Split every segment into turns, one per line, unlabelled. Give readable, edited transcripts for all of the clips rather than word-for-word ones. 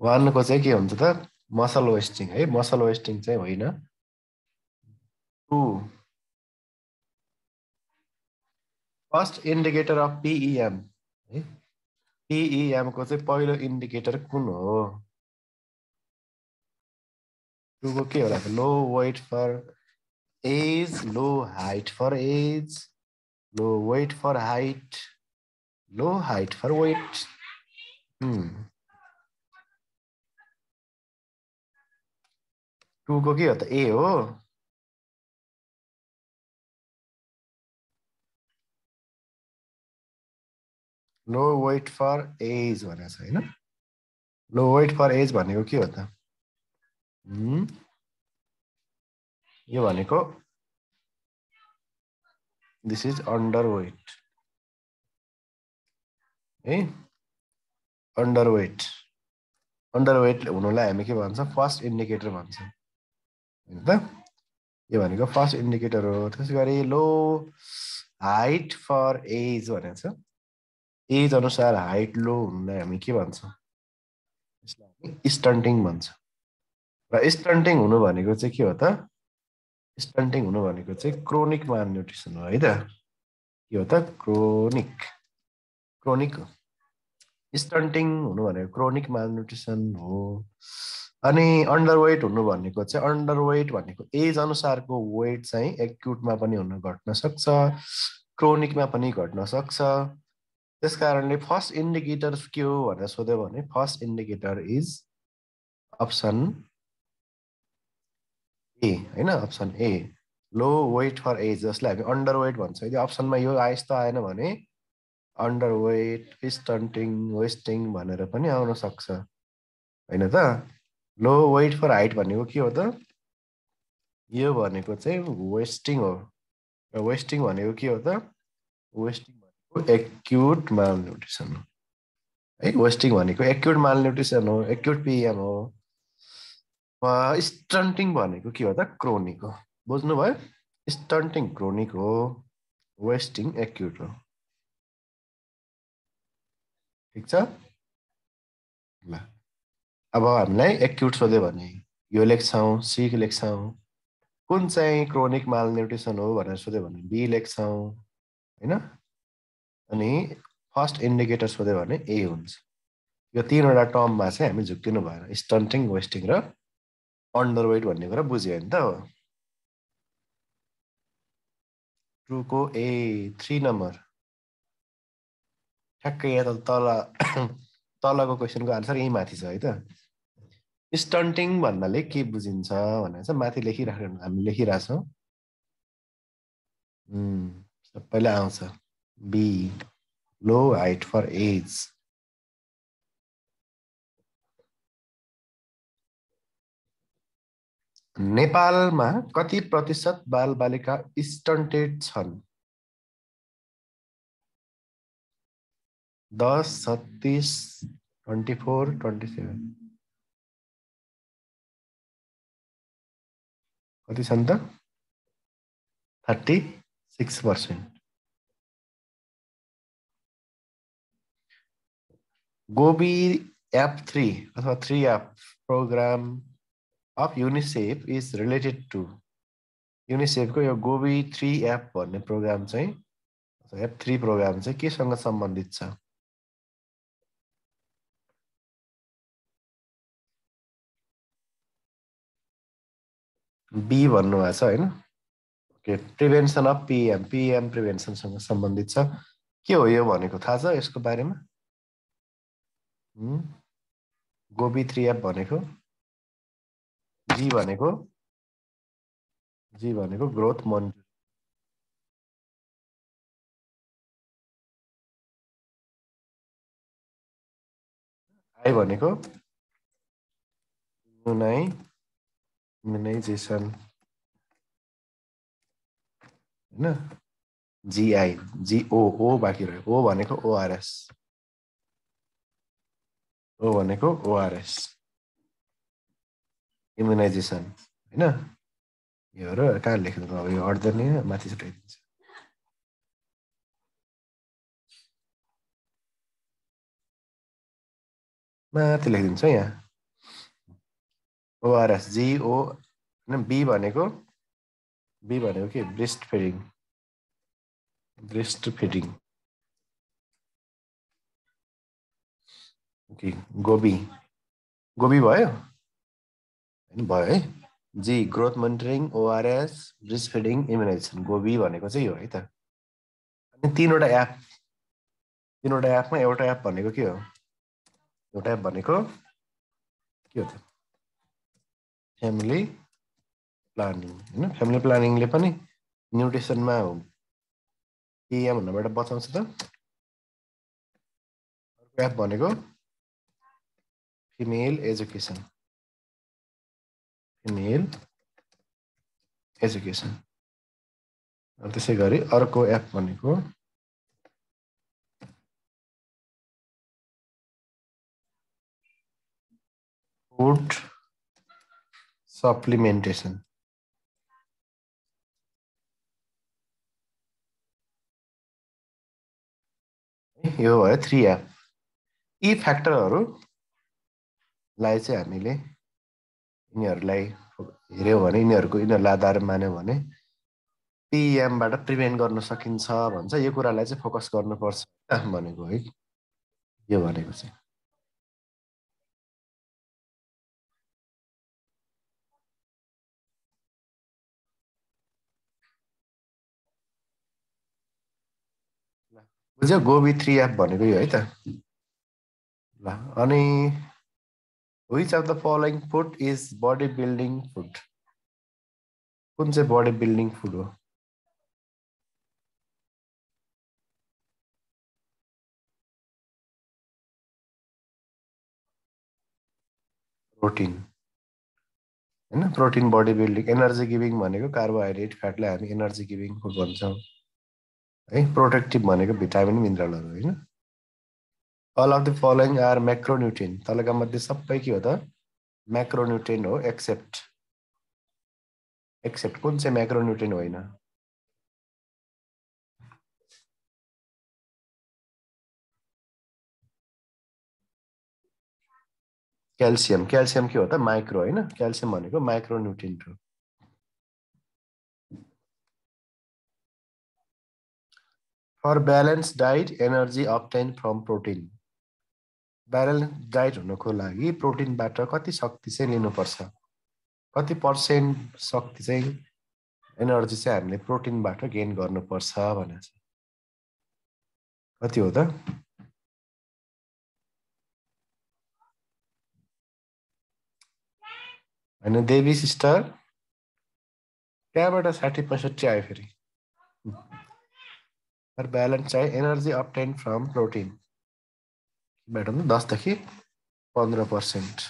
1 को चाहिँ के हुन्छ त मसल वेस्टिङ है मसल वेस्टिङ चाहिँ होइन 2 फर्स्ट इन्डिकेटर अफ पिइएम है पिइएम को चाहिँ पहिलो इन्डिकेटर कुन हो 2 को के होला low weight for age low height for age low weight for height low height for weight 2 को के हो त ए हो लो वेट फर एज भनेको छ होइन लो वेट फर एज भनेको के हो त यो भनेको दिस इज अन्डर वेट है अन्डर वेट हुनुलाई हामी के भन्छ फर्स्ट इन्डिकेटर भन्छ हैन त यो भनेको फर्स्ट इन्डिकेटर हो त्यसै गरी लो हाइट फर एज भनेको छ एज अनुसार हाइट लो हुनुलाई हामी के भन्छौँ यसलाई हामी स्टन्टिङ भन्छ र स्टन्टिङ हुनु भनेको चाहिँ के हो त स्टन्टिङ हुनु भनेको चाहिँ क्रोनिक मालन्युट्रिसन हो है त के हो त क्रोनिक स्टन्टिङ हुनु भनेको क्रोनिक मालन्युट्रिसन हो अनि अन्डरवेट हुनु भनेको चाहिँ अन्डरवेट भनेको एज अनुसारको वेट चाहिँ एक्युटमा पनि हुन घट्न सक्छ क्रोनिकमा पनि घट्न सक्छ त्यस कारणले फर्स्ट इन्डिकेटर के हो भनेर सोध्यो भने first indicator is option A होइन option A low weight for age जसलाई हामी अन्डर वेट भन्छ यदि अप्सनमा यो आयस्तो आएन भने अन्डर वेट स्टन्टिङ वेस्टिङ भनेर पनि आउन सक्छ होइन त लो वेट फर हाइट भनेको के हो त यो भनेको चाहिँ वेस्टिङ हो र वेस्टिङ भनेको के हो त वेस्टिङ भनेको एक्युट मालन्युट्रिसन हो है वेस्टिङ भनेको एक्युट मालन्युट्रिसन हो एक्युट पिएम हो स्टन्टिङ भनेको के हो त क्रोनिक हो बुझ्नुभयो स्टन्टिङ क्रोनिक हो वेस्टिङ एक्युट हो ठिक छ ल अब हामीलाई एक्युट सोध्यो भने यो लेख्छौँ सी लेख्छौँ कुन चाहिँ क्रोनिक मालन्युट्रिसन हो भनेर सोध्यो भने बी लेख्छौँ होइन अनि फर्स्ट इन्डिकेटर सोध्यो भने ए हुन्छ यो तीनवटा टर्ममा चाहिँ हामी झुक्किनु भएन स्टन्टिङ वेस्टिङ र अन्डरवेट भन्ने कुरा बुझ्यो नि त हो ट्रुको ए 3 नम्बर ठ्याक्कै यहाँ तल तलको क्वेसनको आन्सर यही माथि छ है त स्टन्टिङ भन्नाले के बुझिन्छ भनेर चाहिँ माथि लेखिराख्नु हामी लेखिरहेछौँ सबैलाई आउँछ below height for age नेपालमा कति प्रतिशत बालबालिका स्टन्टेड छन् 10 36 24 27 कति छन् त 36%। गोबी एप 3 अथवा 3 F program of UNICEF is related to युनिसेफको यो गोबी 3 एप भन्ने प्रोग्राम चाहिँ एप 3 प्रोग्राम चाहिँ केसँग सम्बन्धित छ बी भन्नुभएको छ होइन ओके प्रिभेन्सन अफ पिएम प्रिभेन्सनसँग सम्बन्धित छ के हो यो भनेको थाहा छ यसको बारेमा गोबी 3 एप भनेको जी भनेको ग्रोथ मोनिटर आई भनेको इम्युनाइजेसन होइन जीआई जिओ बाँकी रह्यो ओ भनेको ओआरएस ओ भनेको ओआरएस इम्युनाइजेसन होइन योहरू कहाँ लेख्नु अब यो अट्दैन नि माथि छुट्याइदिन्छ माथि लेखिदिन्छ यहाँ ओआरएस जीओ बी भनेको के ब्रेस्ट फिडिङ ओके गोबी भयो भयो है जी growth monitoring ORS breast feeding immunisation GOBI भनेको चाहिँ हो है त अनि तीनवटा एपमा एउटा एप भनेको के हो एउटा एप भनेको के हो त फ्यामिली प्लानिङ होइन फ्यामिली प्लानिङले पनि न्युट्रिसनमा हो पिएम हुनबाट बचाउँछ त अर्को एप भनेको फिमेल एजुकेसन त्यसै गरी अर्को एप भनेको फुड सप्लिमेन्टेसन यो भयो 3 एप यी फ्याक्टरहरूलाई चाहिँ हामीले यिनीहरूलाई हेऱ्यौँ भने यिनीहरूलाई आधार मान्यो भने पिएमबाट प्रिभेन्ट गर्न सकिन्छ भन्छ यो कुरालाई चाहिँ फोकस गर्नुपर्छ भनेको है यो भनेको चाहिँ बुझ्यो गोबी 3 एप भनेको यो है त ल अनि which of the following food is body building food कुन चाहिँ बडी बिल्डिङ फुड हो प्रोटिन होइन protein body building energy giving भनेको कार्बोहाइड्रेट फ्याटलाई हामी एनर्जी गिभिङ फुड भन्छौँ है प्रोटेक्टिभ भनेको भिटामिन मिनरलहरू होइन all of the following are macronutrient तलका मध्ये सबै के हो त म्याक्रोन्युट्रिएन्ट हो एक्सेप्ट कुन चाहिँ म्याक्रोन्युट्रिएन्ट होइन क्याल्सियम के हो त माइक्रो होइन क्याल्सियम भनेको माइक्रोन्युट्रिएन्ट हो for balance diet energy obtain from protein balance diet हुनको लागि प्रोटिनबाट कति शक्ति चाहिँ लिनुपर्छ कति पर्सेन्ट शक्ति चाहिँ एनर्जी चाहिँ हामीले प्रोटिनबाट गेन गर्नुपर्छ भनेर छ कति हो त होइन देवी सिस्टर त्यहाँबाट 60-65 आयो फेरि फर ब्यालेन्स चाहिँ एनर्जी अब्टेन फ्रम प्रोटिन भेटौँ 10 देखि 15%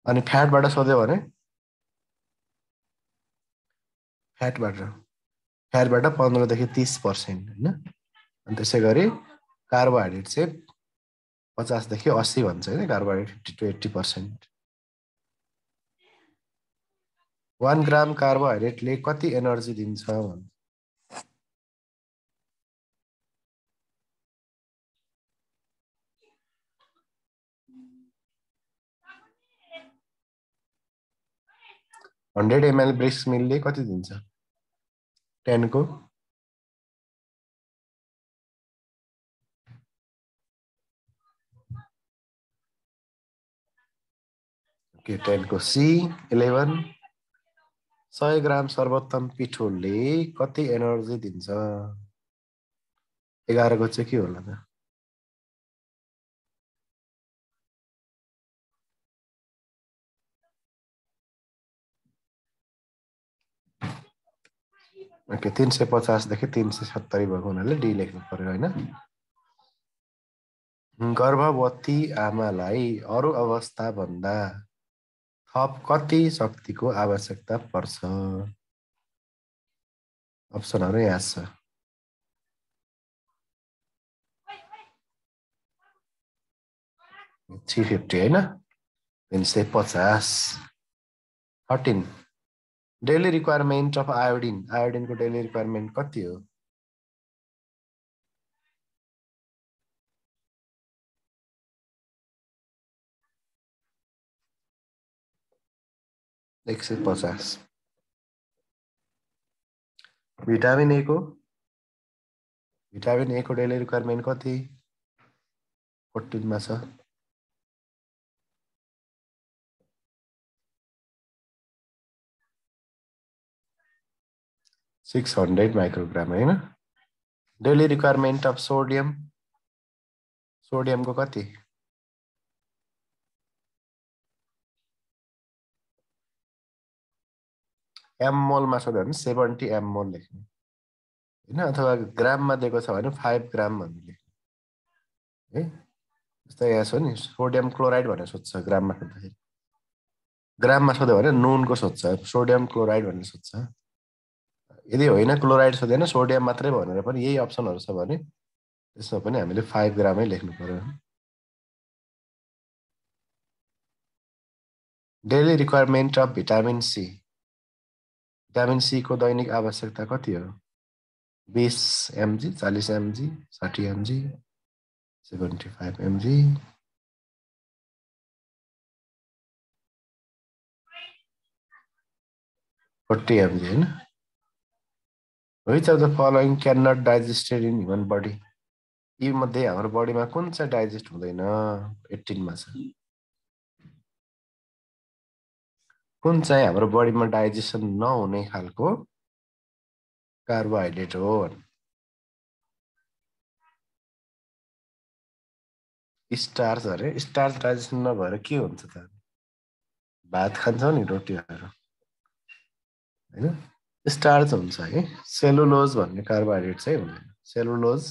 अनि फ्याटबाट सोध्यो भने फ्याटबाट 15 देखि 30% होइन अनि त्यसै गरी कार्बोहाइड्रेट चाहिँ 50 देखि 80 भन्छ होइन कार्बोहाइड्रेट 50 to 80%। 1 ग्राम कार्बोहाइड्रेटले कति एनर्जी दिन्छ भन्छ 100 ml ब्रेस्ट मिलले कति दिन्छ 10 को ओके 10 को सी 11 100 ग्राम सर्वोत्तम पिठोले कति एनर्जी दिन्छ 11 को चाहिँ के होला त ओके 350 देखि 370 भएको हुनाले डी लेख्नु पर्यो होइन गर्भवती आमालाई अरू अवस्था भन्दा थप कति शक्तिको आवश्यकता पर्छ अप्सनहरू यहाँ छ 350 होइन 350 13 डेली रिक्वायरमेन्ट अफ आयोडिनको डेली रिक्वायरमेन्ट कति हो 150। भिटामिन ए को डेली रिक्वायरमेन्ट कति? 14 मा छ। 600 माइक्रोग्राम हैन। डेली रिक्वायरमेन्ट अफ सोडियम को कति? एममोलमा सोध्यो भने 70 एममोल लेख्ने हैन, अथवा ग्राममा दिएको छ भने 5 ग्राम भन्ने लेख्ने है। जस्तै यहाँ छ नि सोडियम क्लोराइड भनेर सोध्छ ग्राममा सोध्दाखेरि। ग्राममा सोध्यो भने नुनको सोध्छ, सोडियम क्लोराइड भनेर सोध्छ। यदि होइन क्लोराइड सोधेन सोडियम मात्रै भनेर पनि यही अप्सनहरु छ भने त्यसमा पनि हामीले 5 ग्रामै लेख्नु पर्यो। Daily requirement of vitamin C. Vitamin C को दैनिक आवश्यकता कति हो? 20 mg, 40 mg, 60 mg, 75 mg, 40 mg हैन। Which of the following cannot digested in human body? यी मध्ये हाम्रो बडीमा कुन चाहिँ डाइजेस्ट हुँदैन? 18 मा छ। कुन चाहिँ हाम्रो बडीमा डाइजेसन नहुने खालको कार्बोहाइड्रेट हो? स्टार्च अरे। स्टार्च डाइजेसन नभएर के हुन्छ त? भात खान्छौ नि रोटीहरू हैन, स्टार्च हुन्छ है। सेलुलोज भन्ने कार्बोहाइड्रेट चाहिँ हुँदैन। Cellulose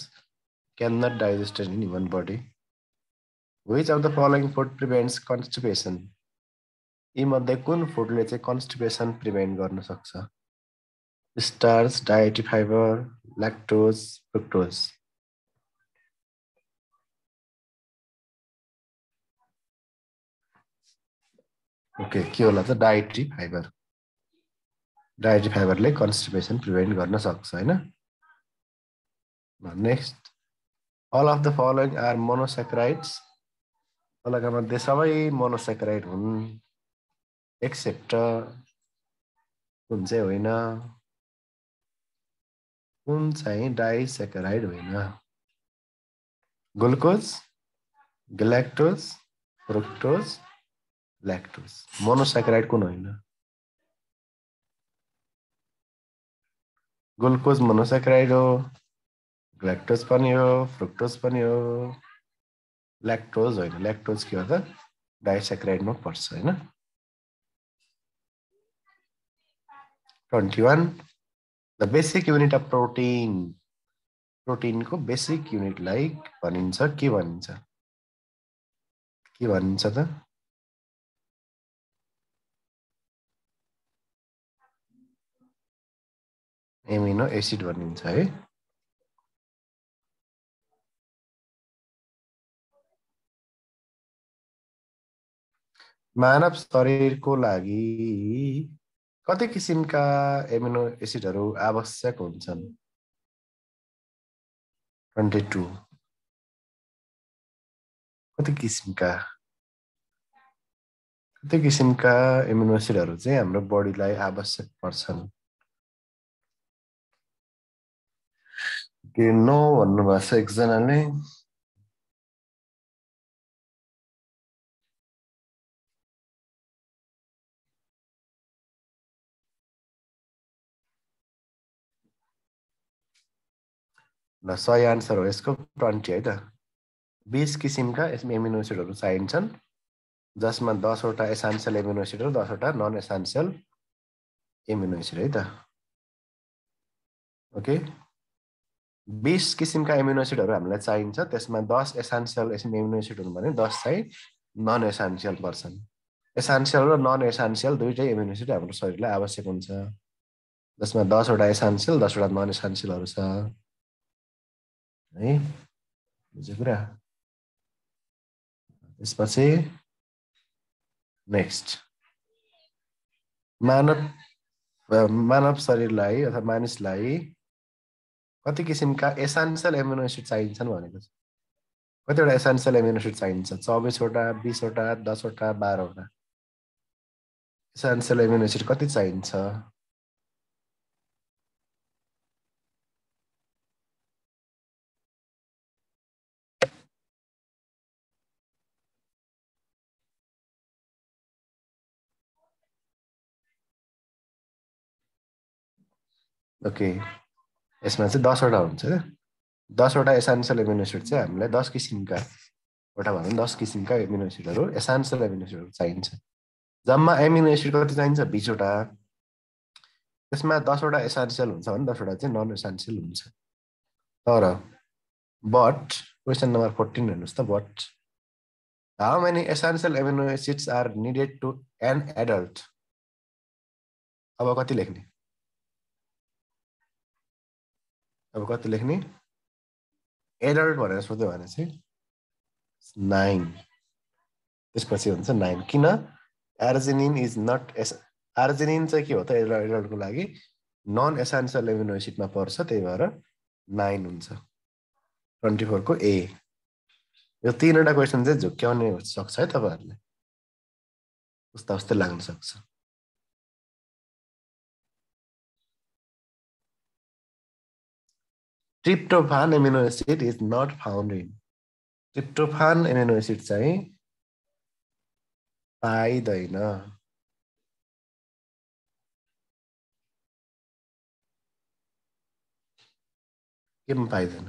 can not digested in human body. Which of the following food prevents constipation? यी मध्ये कुन फुडले चाहिँ कन्स्टिपेसन प्रिभेन्ट गर्न सक्छ? Starch, dietary fibre, lactose, fructose. Okay, के होला त? Dietary fibre. डायटी फाइबरले कन्स्टिपेसन प्रिभेन्ट गर्न सक्छ हैन। Next, all of the following are monosaccharides. तलका मध्ये सबै मोनोस्याक्राइड हुन् एक्सेप्ट कुन चाहिँ होइन? कुन चाहिँ डाइस्याक्राइड होइन? Glucose, galactose, fructose, lactose. Monosaccharide कुन होइन? ग्लुकोज मोनोस्याक्राइड हो, ग्यालेक्टोज पनि हो, फ्रुक्टोज पनि हो, ल्याक्टोज होइन। ल्याक्टोज के हो त? डाइस्याक्राइडमा पर्छ हैन। 21, the basic unit of protein. प्रोटिनको बेसिक युनिटलाई भनिन्छ के भनिन्छ? के भनिन्छ त? एमिनो एसिड भनिन्छ है। मानव शरीरको लागि कति किसिमका एमिनो एसिडहरू आवश्यक हुन्छन्? 22। कति किसिमका एमिनो एसिडहरू चाहिँ हाम्रो बडीलाई आवश्यक पर्छन्? के नो भन्नुभएको छ एकजनाले। ल सही आन्सर हो यसको 20 है त। 20 किसिमका एमिनो एसिडहरू चाहिन्छन् जसमा 10 वटा एसेन्शियल एमिनो एसिड र 10 वटा नन एसेन्शियल एमिनो एसिड है त। ओके, 20 किसिमका एमिनो एसिडहरू हामीलाई चाहिन्छ, त्यसमा 10 एसेन्शियल एमिनो एसिड हुनु भने 10 चाहिँ नन एसेन्शियल पर्छन्। एसेन्शियल र नन एसेन्शियल दुईटै एमिनो एसिड हाम्रो शरीरलाई आवश्यक हुन्छ, जसमा 10 वटा एसेन्शियल 10 वटा नन एसेन्शियलहरू छ है। बुझ्यो कुरा? त्यसपछि नेक्स्ट, मानव शरीरलाई अथवा मानिसलाई कति किसिमका एसेन्शियल एमिनो एसिड चाहिन्छन् भनेको छ। कतिवटा एसेन्शियल एमिनो एसिड चाहिन्छ? 24 वटा, 20 वटा, 10 वटा, 12 वटा। एसेन्शियल एमिनो एसिड कति चाहिन्छ? ओके, यसमा चाहिँ 10 वटा हुन्छ। 10 वटा एसेन्शियल एमिनो एसिड चाहिँ हामीलाई 10 किसिमका वटा भन्दा 10 किसिमका एमिनो एसिडहरू एसेन्शियल एमिनो एसिडहरू चाहिन्छ। जम्मा एमिनो एसिड कति चाहिन्छ? 20 वटा। त्यसमा 10 वटा एसेन्शियल हुन्छ भने 10 वटा चाहिँ नन एसेन्शियल हुन्छ। तर बट क्वेसन नम्बर 14 हेर्नुहोस् त। But how many essential amino acids are needed to an adult? अब कति लेख्ने? अब कति लेख्ने? एडल्ट भनेर सोध्यो भने चाहिँ 9। त्यसपछि हुन्छ 9। किन? आर्जिनिन इज नट आर्जिनिन चाहिँ के हो त एडल्टको लागि? नन एसेन्शियल एमिनो एसिडमा पर्छ, त्यही भएर 9 हुन्छ। 24 को ए। यो 3वटा क्वेसन चाहिँ झुक्क्याउने सक्छ है तपाईँहरूले, उस्ता उस्तै लाग्न सक्छ। Tryptophan amino acid is not found in. Tryptophan amino acid चाहिँ पाइँदैन। केमा पाइँदैन?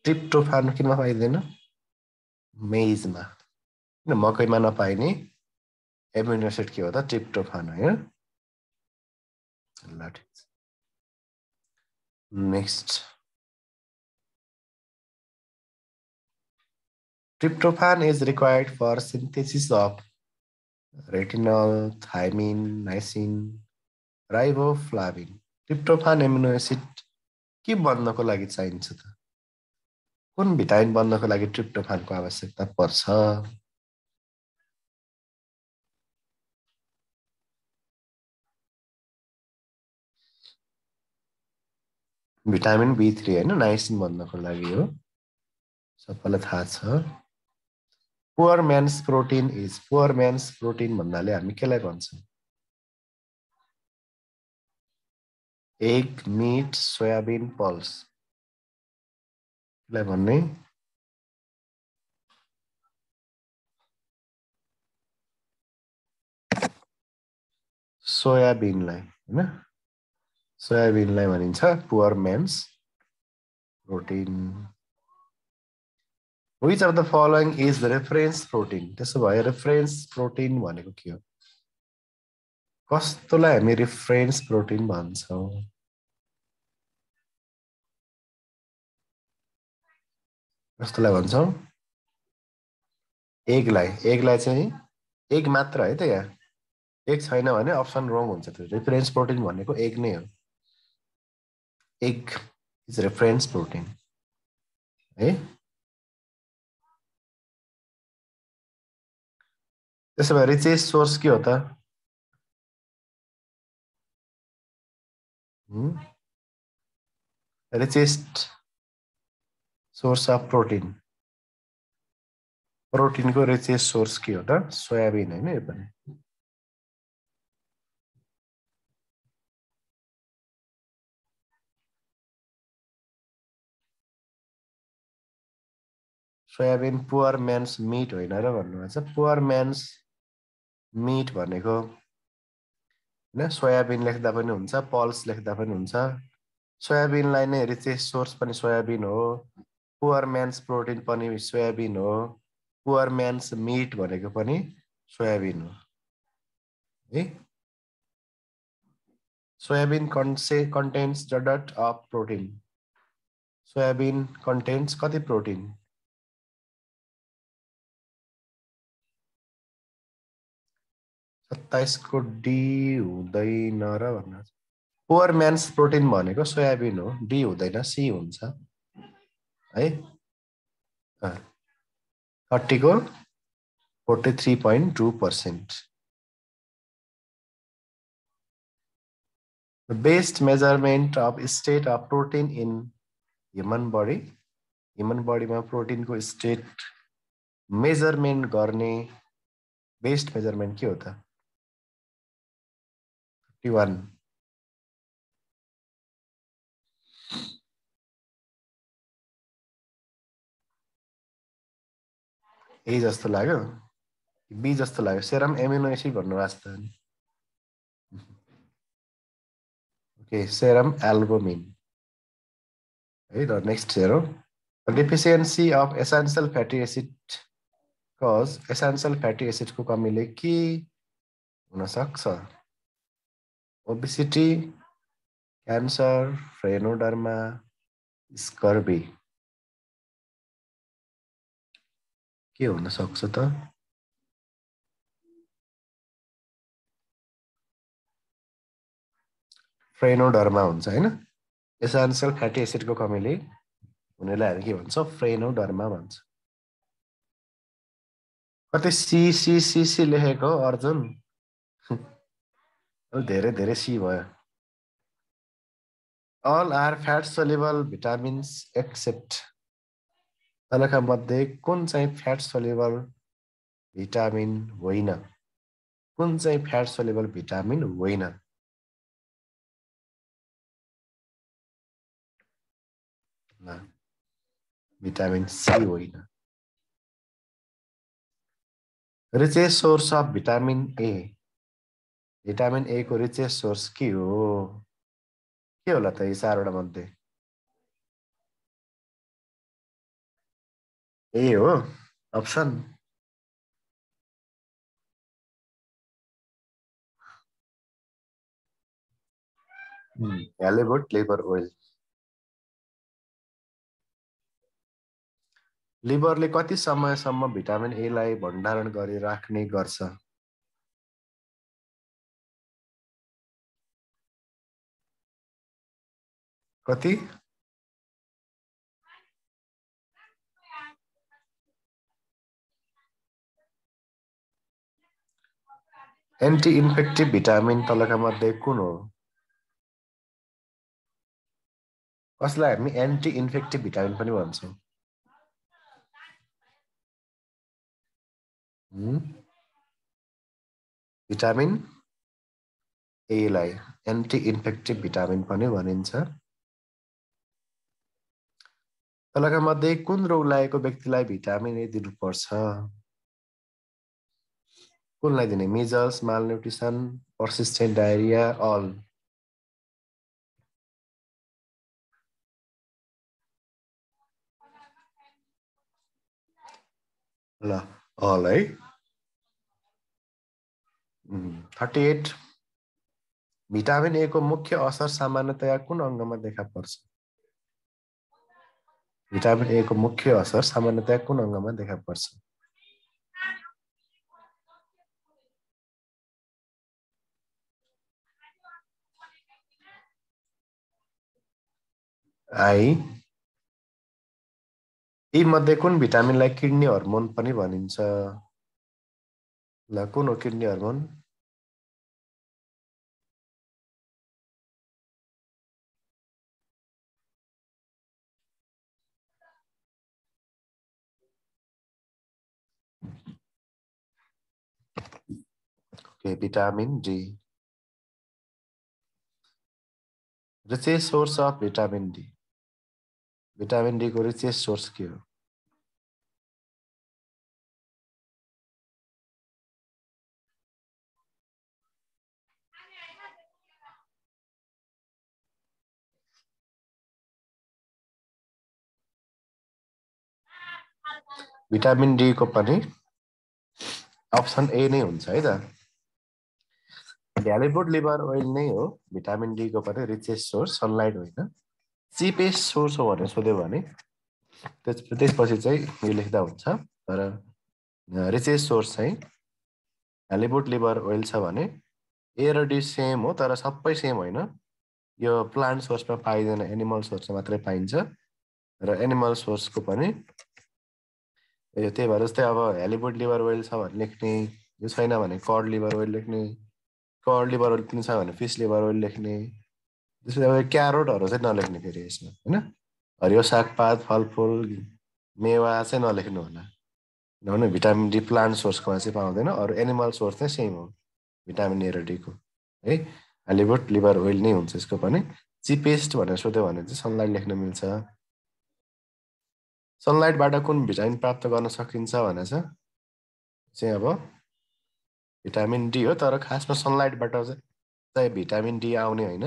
ट्रिप्टोफान केमा पाइँदैन? मेजमा। किन मकैमा नपाइने एमिनो एसिड के हो त? ट्रिप्टोफान होइन। ल ठिक छ। Next, tryptophan is required for synthesis of retinol, thymine, niacin, riboflavin. Tryptophan amino acid के बन्नको लागि चाहिन्छ त? कुन भिटामिन बन्नको लागि ट्रिप्टोफानको आवश्यकता पर्छ? भिटामिन B3 हैन, नाइसिन बन्नको लागि हो, सबैलाई थाहा छ। Poor man's protein is, poor man's protein भन्नाले हामी केलाई भन्छौँ? एग, मिट, सोयाबिन, पल्स लाई भन्ने? सोयाबिनलाई हैन, सोयाबिनलाई भनिन्छ poor man's protein. Which of the following is the reference protein? त्यसो भए रेफरेन्स प्रोटिन भनेको के हो? कस्तोलाई हामी रेफरेन्स प्रोटिन भन्छौँ? कस्तोलाई भन्छौँ? एगलाई। एगलाई चाहिँ एग मात्र है त यहाँ, एग छैन भने अप्सन रङ हुन्छ। त्यो रेफरेन्स प्रोटिन भनेको एग नै हो। एग इज रेफरेन्स प्रोटिन है। त्यसो भए रिचेस्ट सोर्स के हो त? रिचेस्ट सोर्स अफ प्रोटिन, प्रोटिनको रिचेस्ट सोर्स के हो त? सोयाबिन हैन। यो पनि सोयाबिन पुअर म्यान्स मिट होइन र भन्नुभएको छ। पुअर म्यान्स मिट भनेको हैन, सोयाबिन लेख्दा पनि हुन्छ, पल्स लेख्दा पनि हुन्छ। सोयाबिनलाई नै रिचेस्ट सोर्स पनि सोयाबिन हो, पुअर म्यान्स प्रोटिन पनि सोयाबिन हो, पुअर म्यान्स मिट भनेको पनि सोयाबिन हो है। Soybean contents dot of protein. Soybean contents कति प्रोटिन? 27 को डी हुँदैन र भन्नु। पुअर म्यान्स प्रोटिन भनेको सोयाबिन हो, डी हुँदैन, सी हुन्छ है। 30 को 43.2%। The best measurement of state of protein in human body, human बडीमा प्रोटिनको स्टेट मेजरमेन्ट गर्ने बेस्ट मेजरमेन्ट के हो त? 51। ए जस्तो लाग्यो, बी जस्तो लाग्यो। सेरम एमिनो एसिड भन्नु भएको छ त। ओके, सेरम एल्बुमिन है त। नेक्स्ट हेरौँ। Deficiency of essential fatty acid cause essential fatty एसिडको कमीले के हुन सक्छ? Obesity, cancer, phrynoderma, scurvy. के हुन सक्छ त? फ्रेनोडर्मा हुन्छ हैन? एसेन्सियल फ्याटी एसिडको कमीले हुनेलाई हामी के भन्छ? फ्रेनोडर्मा भन्छ। कतै सी सी सी सी लेखेको अर्जुन? धेरै धेरै सी भयो। All are fat soluble vitamins except. तलका मध्ये कुन चाहिँ फ्याट सोल्युबल भिटामिन होइन? कुन चाहिँ फ्याट सोल्युबल भिटामिन होइन? भिटामिन सी होइन। Richest source of vitamin A. Vitamin A को रिचेस्ट सोर्स के हो? के होला त यी चारवटा मध्ये? ए हो अप्सन। Halibut liver oil. लिभरले कति समयसम्म भिटामिन ए लाई भण्डारण गरी राख्ने गर्छ? कति? एन्टी इन्फेक्टिभ भिटामिन तलका मध्ये कुन हो? कसलाई हामी एन्टी इन्फेक्टिभ भिटामिन पनि भन्छौँ? भिटामिन ए लाई एन्टी इन्फेक्टिभ भिटामिन पनि भनिन्छ। तलका मध्ये कुन रोग लागेको व्यक्तिलाई भिटामिन ए दिनुपर्छ? कुनलाई दिने? Measles, malnutrition, persistent diarrhoea, all? ल अल है। 38। भिटामिन ए को मुख्य असर सामान्यतया कुन अङ्गमा देखा पर्छ? भिटामिन ए को मुख्य असर सामान्यतया कुन अङ्गमा देखा पर्छ? आई। यी मध्ये कुन भिटामिनलाई किडनी हर्मोन पनि भनिन्छ? ल कुन हो kidney hormone? Okay, vitamin D. Richest source of vitamin D. Vitamin D को रिचेस्ट सोर्स के हो? भिटामिन डी को पनि अप्सन ए नै हुन्छ है त। भ्यालीवुड लिभर ओइल नै हो भिटामिन डी को पनि रिचेस्ट सोर्स, सनलाइट होइन। चिपेस्ट सोर्स हो भनेर सोध्यो भने त्यसपछि चाहिँ यो लेख्दा हुन्छ। तर रिचेस्ट सोर्स चाहिँ भ्यालीवुड लिभर ओइल छ भने ए र डी सेम हो, तर सबै सेम होइन। यो प्लान्ट सोर्समा पाइँदैन, एनिमल सोर्समा मात्रै पाइन्छ। र एनिमल सोर्सको पनि त्यही भएर जस्तै अब हेलिवुड लिभर ओइल छ भने लेख्ने, यो छैन भने कड लिभर ओइल लेख्ने, कड लिभर ओइल पनि छ भने फिस लिभर ओइल लेख्ने। त्यसपछि अब क्यारोटहरू चाहिँ नलेख्ने फेरि यसमा होइन। हरियो सागपात, फलफुल, मेवा चाहिँ नलेख्नु होला। किनभने भिटामिन डी प्लान्ट सोर्सकोमा चाहिँ पाउँदैन, अरू एनिमल सोर्स चाहिँ सेम हो भिटामिन ए र डीको है। लिभर ओइल नै हुन्छ यसको पनि। चिपेस्ट भनेर सोध्यो भने चाहिँ सनलाइट लेख्न मिल्छ। सनलाइटबाट कुन भिटामिन प्राप्त गर्न सकिन्छ भने चाहिँ अब भिटामिन डी हो, तर खासमा सनलाइटबाट चाहिँ भिटामिन डी आउने होइन।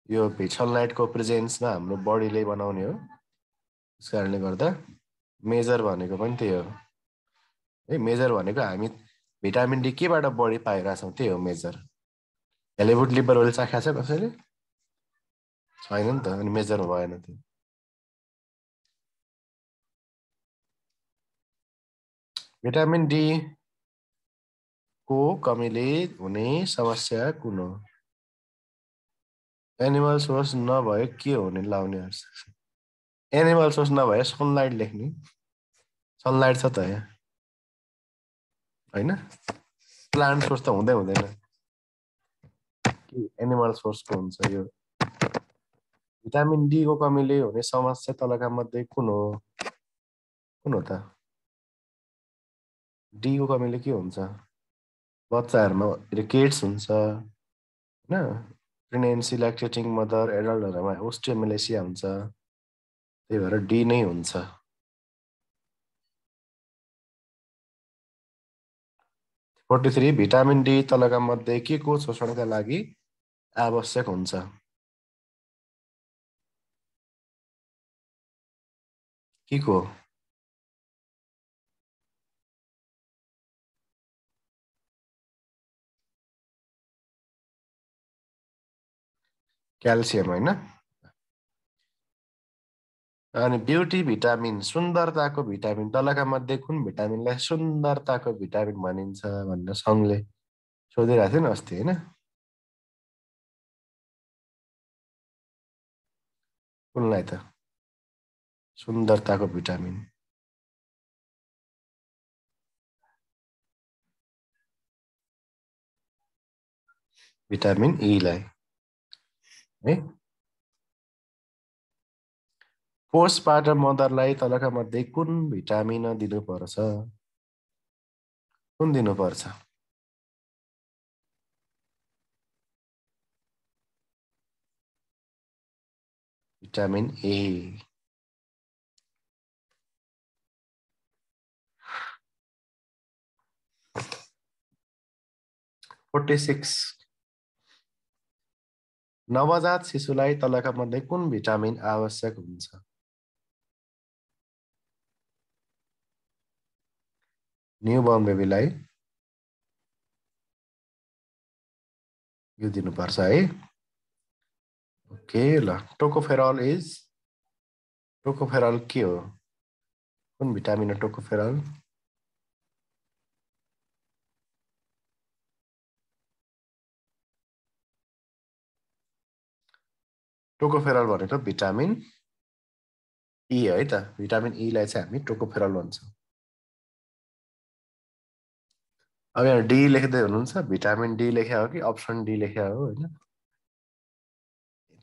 यो सनलाइटको प्रेजेन्समा हाम्रो बडीले बनाउने हो। त्यस कारणले गर्दा मेजर भनेको पनि त्यही हो है। मेजर भनेको हामी भिटामिन डी केबाट बढी पाइरहेछौँ त्यही हो मेजर। हेलिवुड लिभर ओइल चाख्या छ कसैले? छैन नि त, अनि मेजर भएन त्यो। भिटामिन डी को कमीले हुने समस्या कुन हो? एनिमल सोर्स नभए के हुने लाउने? एनिमल सोर्स नभए सनलाइट लेख्ने। सनलाइट छ त यहाँ होइन। प्लान्ट सोर्स त हुँदै हुँदैन कि एनिमल सोर्सको हुन्छ यो। भिटामिन डी को कमीले हुने समस्या तलका मध्ये कुन हो? कुन हो त? डी को कमीले के हुन्छ? बच्चाहरूमा रिकेट्स हुन्छ होइन, प्रेग्नेन्सी ल्याक्टेटिङ मदर एडल्टहरूमा ओस्टियोमेलेसिया हुन्छ, त्यही भएर डी नै हुन्छ। 43 भिटामिन डी तलका मध्ये के को शोषणका लागि आवश्यक हुन्छ? के को? क्याल्सियम होइन। अनि ब्युटी भिटामिन, सुन्दरताको भिटामिन तलका मध्ये कुन भिटामिनलाई सुन्दरताको भिटामिन भनिन्छ भनेर सङ्घले सोधिरहेको थियो नि अस्ति होइन। कुनलाई त? सुन्दरताको भिटामिन भिटामिन ईलाई है। पोस्टपार्टम मदरलाई तलका मध्ये कुन भिटामिन दिनुपर्छ? कुन दिनुपर्छ? Vitamin A. 46 नवजात शिशुलाई तलका मध्ये कुन भिटामिन आवश्यक हुन्छ? न्युबर्न बेबीलाई यो दिनुपर्छ है। ओके ल, टोकोफेरल के हो? कुन भिटामिन हो टोकोफेरल? टोकोफेरल भनेको भिटामिन ई है त। भिटामिन ईलाई चाहिँ हामी टोकोफेरल भन्छौँ। अब यहाँ डी लेख्दै हुनुहुन्छ, भिटामिन डी लेख्या हो कि अप्सन डी लेख्या हो होइन।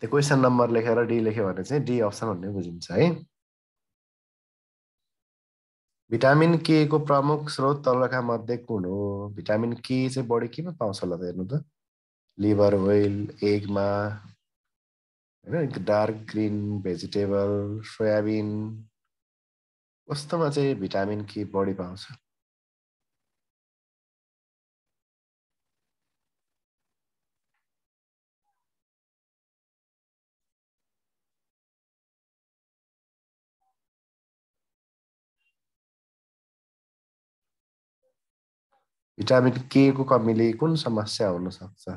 त्यो क्वेसन नम्बर लेखेर डी लेख्यो भने चाहिँ डी अप्सन भन्ने बुझिन्छ है। भिटामिन के को प्रमुख स्रोत तलका मध्ये कुन हो? भिटामिन के चाहिँ बढी केमा पाउँछ होला त हेर्नु त? लिभर ओइल, एगमा होइन, डार्क ग्रिन भेजिटेबल, सोयाबिन, कस्तोमा चाहिँ भिटामिन के बढी पाउँछ? भिटामिन के को कमीले कुन समस्या हुन सक्छ?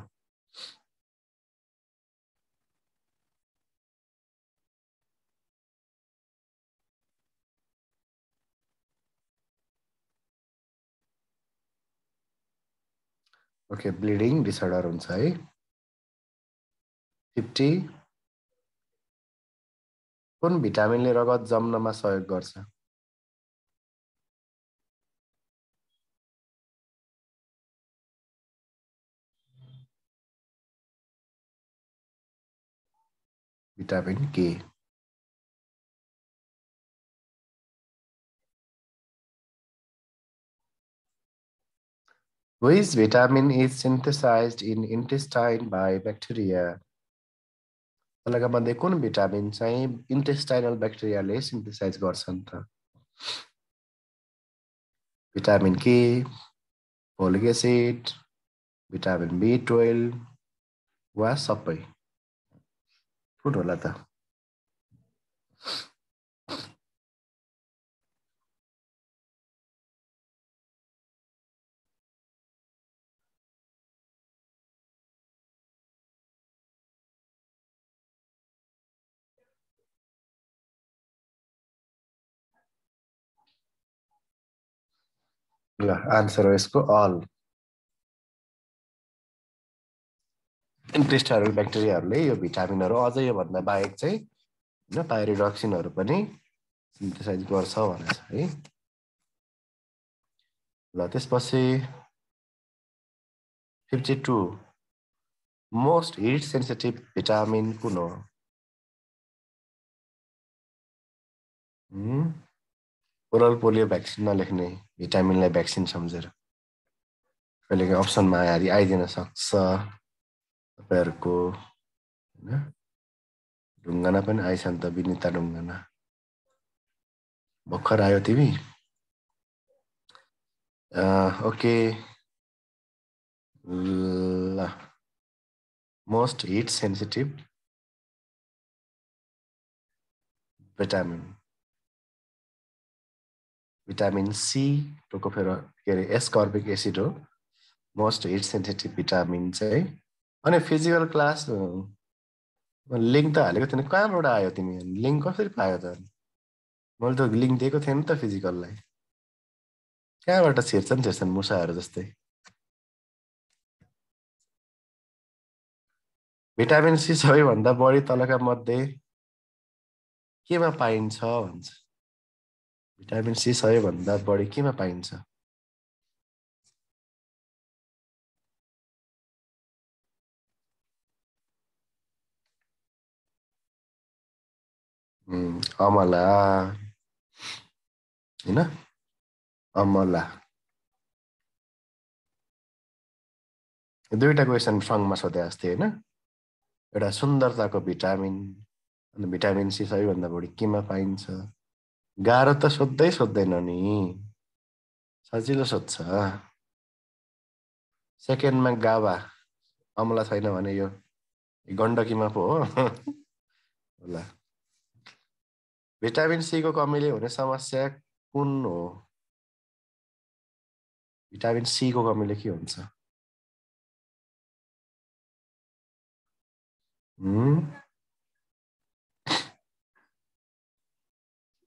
ओके, ब्लिडिङ डिसअर्डर हुन्छ है। 50 कुन भिटामिनले रगत जम्नमा सहयोग गर्छ? भिटामिन के। Which vitamin is synthesized in intestine by bacteria? तलका मध्ये कुन भिटामिन चाहिँ इन्टेस्टाइनल ब्याक्टेरियाले सिन्थेसाइज गर्छन् त? भिटामिन के, फोलिक एसिड, भिटामिन B12 वा सबै? कुन होला त? ल आन्सर हो यसको अल। इन्टेस्टाइनल ब्याक्टेरियाहरूले यो भिटामिनहरू अझै योभन्दा बाहेक चाहिँ हैन पाइरिडक्सिनहरू पनि सिन्थेसाइज गर्छ भनेको छ है। ल त्यसपछि 52 मोस्ट हिट सेन्सिटिभ भिटामिन कुन हो? ओरल पोलियो भ्याक्सिन नलेख्ने भिटामिनलाई भ्याक्सिन सम्झेर कहिलेकाहीँ अप्सनमा आइदिन सक्छ तपाईँहरूको होइन। ढुङ्गाना पनि आइछ नि त, विनिता ढुङ्गाना भर्खर आयो तिमी? ओके ल most heat sensitive vitamin vitamin C tocopherol के अरे एस्कर्बिक एसिड हो मोस्ट हिट सेन्सिटिभ भिटामिन चाहिँ। अनि फिजिकल क्लास लिङ्क त हालेको थिएन, कहाँबाट आयो तिमी? लिङ्क कसरी पायो त? मैले त लिङ्क दिएको थिएँ नि त फिजिकललाई। कहाँबाट छिर्छन् मुसाहरू जस्तै? भिटामिन सी सबैभन्दा बढी तलका मध्ये केमा पाइन्छ भन्छ? भिटामिन सी सबैभन्दा बढी केमा पाइन्छ? अमला होइन, अमला। दुईटा क्वेसन सँगमा सोधे अस्ति होइन। एउटा सुन्दरताको भिटामिन अनि भिटामिन सी सबैभन्दा बढी केमा पाइन्छ? गाह्रो त सोध्दैन नि, सजिलो सोध्छ। सेकेन्डमा गाभा अमला छैन भने यो गण्डकीमा पो हो। ल भिटामिन सी को कमीले हुने समस्या कुन हो? भिटामिन सी को कमीले के हुन्छ?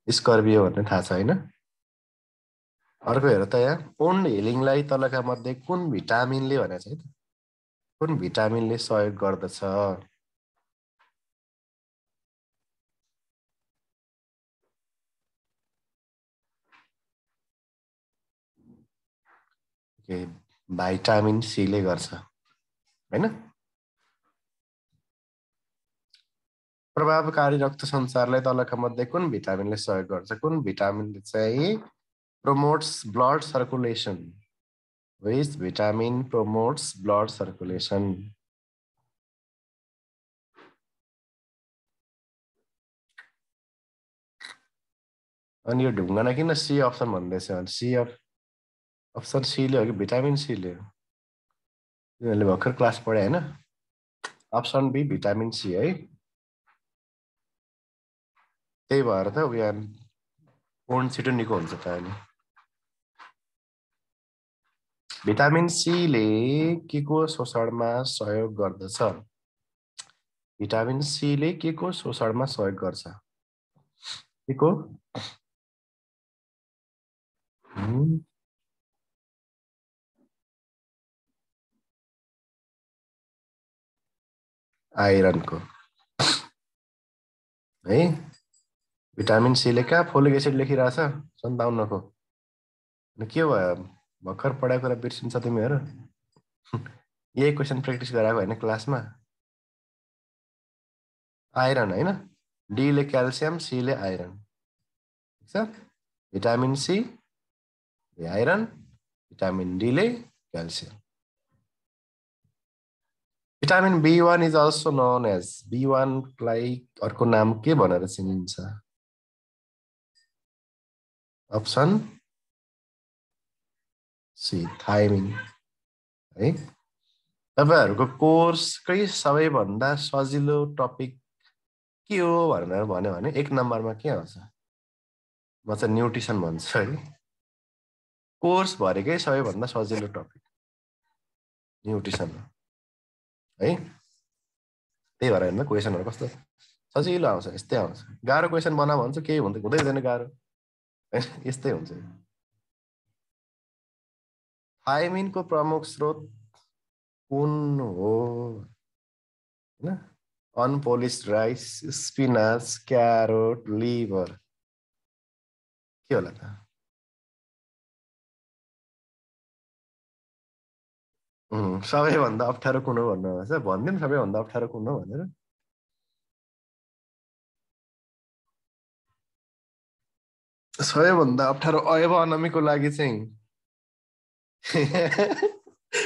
स्कर्बियो भन्ने थाहा छ होइन? अर्को हेर त यहाँ, वुन्ड हिलिङलाई तलका मध्ये कुन भिटामिनले भनेको छ है त? कुन भिटामिनले सहयोग गर्दछ? भाइटामिन सीले गर्छ होइन? प्रभावकारी रक्त सञ्चारलाई तलका मध्ये कुन भिटामिनले सहयोग गर्छ? कुन भिटामिनले चाहिँ promotes blood circulation? Which vitamin promotes blood circulation? अनि यो ढुङ्गाना किन सी अप्सन भन्दैछ? सी अप्सन सीले हो कि भिटामिन सीले हो? तिमीहरूले भर्खर क्लास पढे होइन? अप्सन बी भिटामिन सी है। त्यही भएर त यहाँ कोण छिटो निको हुन्छ त अहिले। भिटामिन सीले के को शोषणमा सहयोग गर्दछ? भिटामिन सीले के को शोषणमा सहयोग गर्छ? के को? आइरनको है। भिटामिन सीले कहाँ फोलिक एसिड लेखिरहेछ 57 को? के भयो भर्खर पढाएको कुरा बिर्सिन्छ तिमीहरू? यही क्वेसन प्र्याक्टिस गराएको होइन क्लासमा? आइरन होइन, डीले क्याल्सियम, सीले आइरन, ठिक छ? भिटामिन सी आइरन, भिटामिन डीले Calcium. Vitamin B1 is also known as B1 लाई अर्को नाम के भनेर चिनिन्छ? अप्सन सी थाइमिन है। तपाईहरुको कोर्सकै सबैभन्दा सजिलो टपिक के हो भनेर भन्यो भने एक नम्बरमा के आउँछ? म चाहिँ न्युट्रिसन भन्छु है। कोर्स भरेकै सबैभन्दा सजिलो टपिक न्युट्रिसन हो है। त्यही भएर हेर्नु क्वेशनहरु कस्तो सजिलो आउँछ, यस्तै आउँछ। गाह्रो क्वेशन बना भन्छ केही हुँदैन गाह्रो यस्तै हुन्छ। थाइमिनको प्रमुख स्रोत कुन हो? हैन, unpolished rice, spinach, carrot, liver के होला त? सबैभन्दा अप्ठ्यारो कुन हो भन्नुभएको छ? भनिदिउँ सबैभन्दा अप्ठ्यारो कुन हो भनेर। सबैभन्दा अप्ठ्यारो अयब अनमीको लागि चाहिँ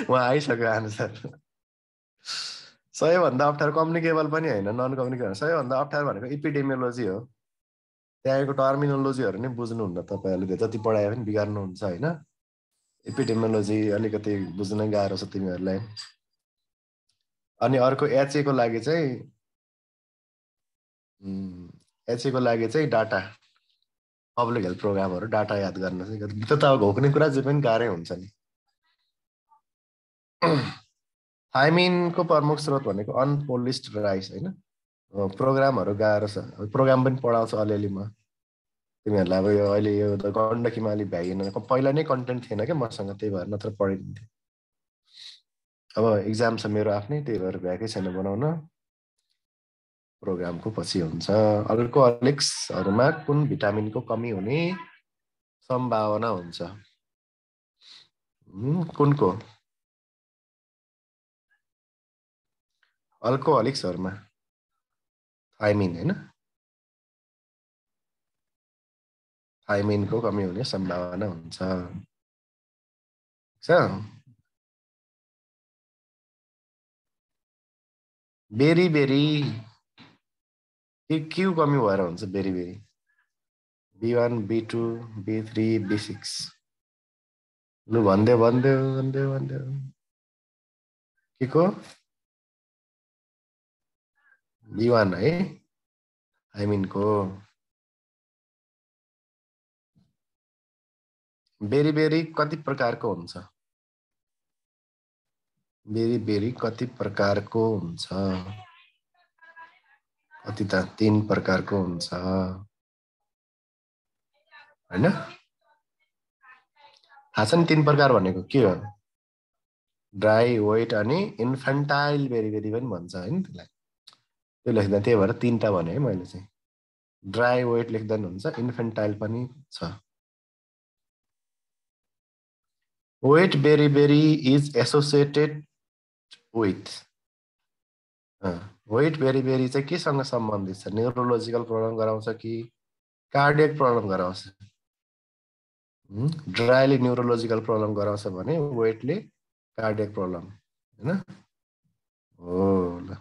उहाँ आइसक्यो आन्सर। सबैभन्दा अप्ठ्यारो कम्युनिकेबल पनि होइन, नन कम्युनिकेबल। सबैभन्दा अप्ठ्यारो भनेको इपिडेमियोलोजी हो। त्यहाँको टर्मिनोलोजीहरु नै बुझ्नुहुन्न तपाईहरुले, जति पढाए पनि बिगार्नुहुन्छ हैन। एपिडेमियोलोजी अलिकति बुझ्न गाह्रो छ तिमीहरुलाई। अनि अर्को एचए को लागि चाहिँ डाटा, पब्लिक हेल्थ प्रोग्रामहरु डाटा याद गर्न चाहिँ त्यो त अब घोक्ने कुरा जे पनि गाह्रै हुन्छ नि। थाइमिनको प्रमुख स्रोत भनेको अनपोलिस्ड राइस हैन। प्रोग्रामहरु गाह्रो छ, प्रोग्राम पनि पढाउँछु अलिअलि म। तिमीहरुलाई अब यो अहिले यो गण्डकीमा अलि भ्याइएन, पहिला नै कन्टेन्ट थिएन के मसँग, त्यही भएर नत्र पढिदिन्थे। अब एक्जाम छ मेरो आफ्नै, त्यही भएर भ्याएकै छैन बनाउन। प्रोग्रामको पछि हुन्छ। अल्कोहलिक्सहरुमा कुन भिटामिनको कमी हुने सम्भावना हुन्छ? कुनको? अल्कोहलिक्सहरुमा थाइमिन हैन, थाइमिनको कमी हुने सम्भावना हुन्छ। बेरी बेरी के कमी भएर हुन्छ? बेरी बेरी B1, B2, B3, B6 लु भन्देऊ के को? B1 है थाइमिनको। बेरी बेरी कति प्रकारको हुन्छ? बेरी बेरी कति प्रकारको हुन्छ? कति त 3 प्रकारको हुन्छ हैन? थाहा छ नि 3 प्रकार भनेको के हो? ड्राई, वेट अनि इन्फेन्टाइल बेरी बेरी पनि भन्छ हैन त्यसलाई। त्यो लेख्दा त्यही भएर 3टा भने है मैले चाहिँ। ड्राई वेट लेख्दा नि हुन्छ, इन्फेन्टाइल पनि छ। Wet beri beri is associated with, wet beri beri चाहिँ केसँग सम्बन्धित छ? न्युरोलोजिकल प्रब्लम गराउँछ कि कार्डियक प्रब्लम गराउँछ? ड्राईले न्युरोलोजिकल प्रब्लम गराउँछ भने वेटले कार्डियक प्रब्लम हैन? हो ल,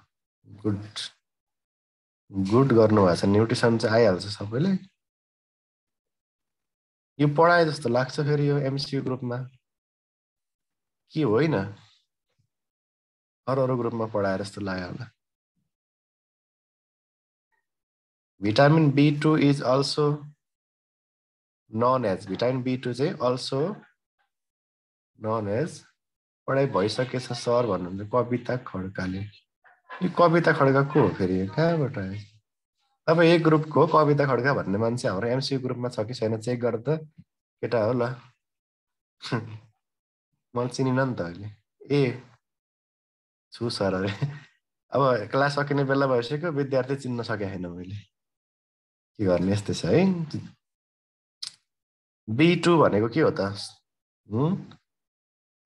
गुड गर्नुभएको छ। न्युट्रिसन चाहिँ आइहाल्छ सबैले। यो पढाए जस्तो लाग्छ फेरि यो एमसीक्यू ग्रुपमा के होइन, अरू ग्रुपमा पढाएर जस्तो लाग्यो होला। Vitamin B2 is also known as, vitamin B2 चाहिँ अल्सो नन एज, पढाइ भइसकेछ सर भन्नुहुन्छ कविता खड्काले। यो कविता खड्का को हो फेरि? कहाँबाट आयो? तपाईँ एक ग्रुपको कविता खड्का भन्ने मान्छे हाम्रो एमसीक्यू ग्रुपमा छ कि छैन चेक गर त केटा हो ल। मैले चिनिन नि त अहिले। ए छु सर अरे। अब क्लास सकिने बेला भइसक्यो, विद्यार्थी चिन्न सकेको छैन मैले, के गर्ने यस्तै छ है। B2 भनेको के हो त?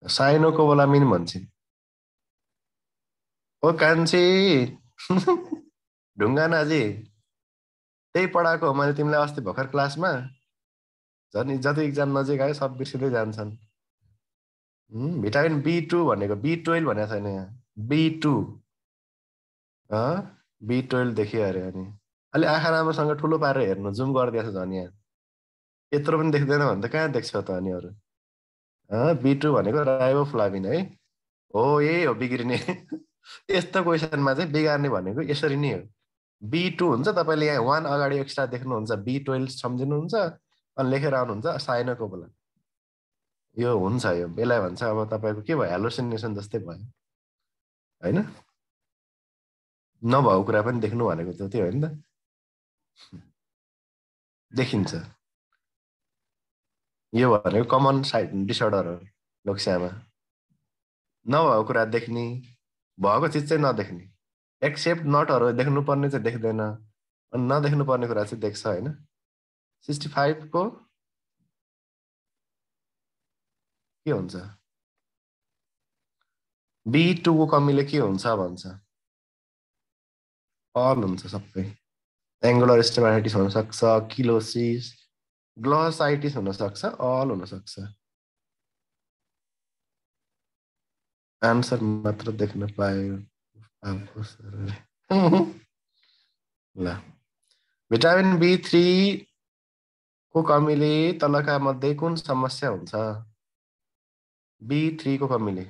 साइनोकोबालामिन भन्छ। ओ कान्छी ढुङ्गा नाजी, त्यही पढाएको हो मैले तिमीलाई अस्ति भर्खर क्लासमा। झन् जति इक्जाम नजिक आयो सब बिर्सिँदै जान्छन्। भिटामिन B2 भनेको B12 भनेको छैन यहाँ। B2 B12 देखियो अरे अनि अलि आँखा राम्रोसँग ठुलो पारेर हेर्नु, जुम गरिदिएछ झन् यहाँ। यत्रो पनि देख्दैन भने त कहाँ देख्छ त अनि अरू। B2 भनेको राइबोफ्लाभिन है। हो यही हो बिग्रिने। यस्तो क्वेसनमा चाहिँ बिगार्ने भनेको यसरी नै हो। B2 हुन्छ, तपाईँले यहाँ 1 अगाडि एक्स्ट्रा देख्नुहुन्छ, B12 सम्झिनुहुन्छ अनि लेखेर आउनुहुन्छ साइनोकोबुला। यो हुन्छ, यो यसलाई भन्छ अब तपाईँको के भयो, हेलोसिनेसन जस्तै भयो होइन। नभएको कुरा पनि देख्नु भनेको त त्यो हो नि त। देखिन्छ। यो भनेको कमन साइड डिसअर्डर हो लोक्स्यामा। नभएको कुरा देख्ने, भएको चिज चाहिँ नदेख्ने। एक्सेप्ट नटहरू देख्नुपर्ने चाहिँ देख्दैन अनि नदेख्नु पर्ने कुरा चाहिँ देख्छ होइन। 65 को के हुन्छ, B2 को कमीले के हुन्छ भन्छ, अल हुन्छ सबै। एङ्गुलर स्टेमाइटिस हुनसक्छ, किलोसिस, ग्लोसाइटिस हुनसक्छ, अल हुनसक्छ। आन्सर मात्र देख्न पायो। ल, भिटामिन B3 को कमीले तलका मध्ये कुन समस्या हुन्छ। B3 को कमीले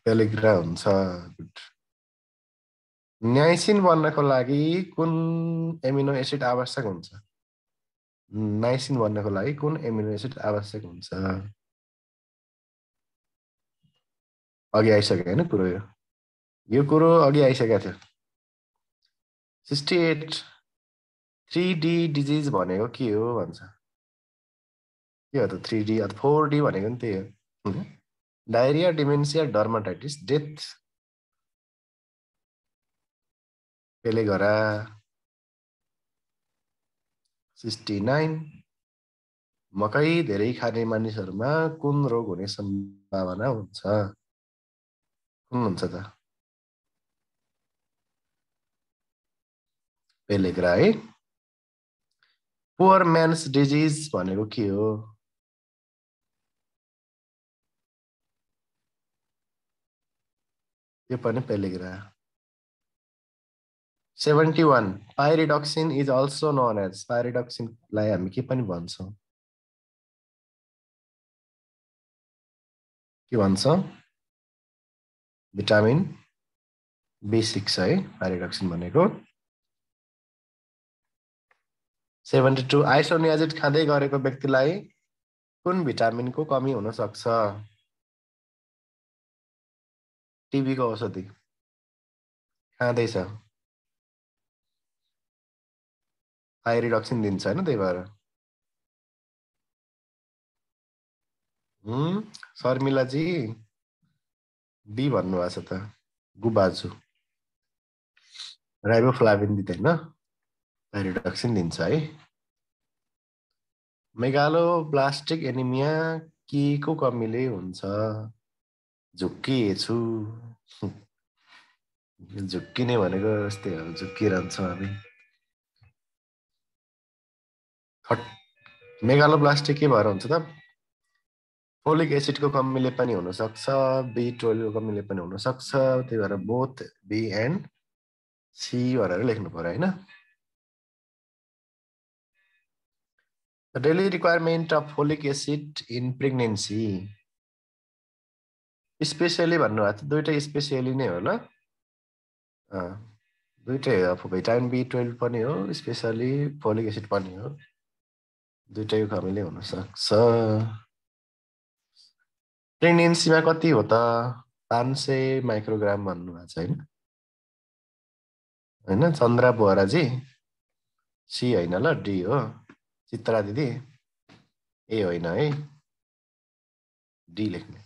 पेलिग्रा हुन्छ। गुड। न्याइसिन बन्नको लागि कुन एमिनो एसिड आवश्यक हुन्छ। नाइसिन बन्नको लागि कुन एमिनो एसिड आवश्यक हुन्छ। अघि आइसक्यो होइन कुरो, यो कुरो अघि आइसकेको थियो। 68 3D डिजिज भनेको के हो भन्छ। के हो त 3D अथवा 4D भनेको नि त्यही हो। Diarrhoea, dementia, dermatitis, death. Pellagra. 69 मकै धेरै खाने मानिसहरूमा कुन रोग हुने सम्भावना हुन्छ। कुन हुन्छ त। पेलेग्रा है। पुअर म्यान्स डिजिज भनेको के हो। यो पनि pellagra. 71 pyridoxine is also known as, पाइरिडक्सिनलाई हामी के पनि भन्छौँ, के भन्छ। भिटामिन B6 है पाइरिडक्सिन भनेको। 72 आइसोनियाजिड खाँदै गरेको व्यक्तिलाई कुन भिटामिनको कमी हुन सक्छ। टिबीको औषधि खाँदैछ, पाइरिडक्सिन दिन्छ होइन, त्यही भएर। शर्मिलाजी डी भन्नुभएको छ त, गुबाजु। राइबोफ्लाभिन दिँदैन, पाइरिडक्सिन दिन्छ है। मेगालोब्लास्टिक एनिमिया के को कमीले हुन्छ। झुक्किएछु। झुक्किने भनेको यस्तै हो, झुक्किरहन्छ हामी। मेगालोब्लास्टिक के भएर हुन्छ त, फोलिक एसिडको कमीले पनि हुनसक्छ, B12 को कमीले पनि हुनसक्छ, त्यही भएर बोथ B एन्ड C भनेर लेख्नु पर्यो होइन। Daily requirement of folic acid in pregnancy, specially भन्नुभएको थियो, दुइटै स्पेसियली नै हो ल। दुइटै हो, भिटामिन B12 पनि हो, स्पेसली फोलिक एसिड पनि हो, दुइटैको कमीले हुनसक्छ। प्रेग्नेन्सीमा कति हो त, 500 माइक्रोग्राम भन्नुभएको छ होइन। होइन चन्द्रा बोहराजी, सी होइन ल, डी हो। चित्रा दिदी ए होइन है, डी लेख्ने,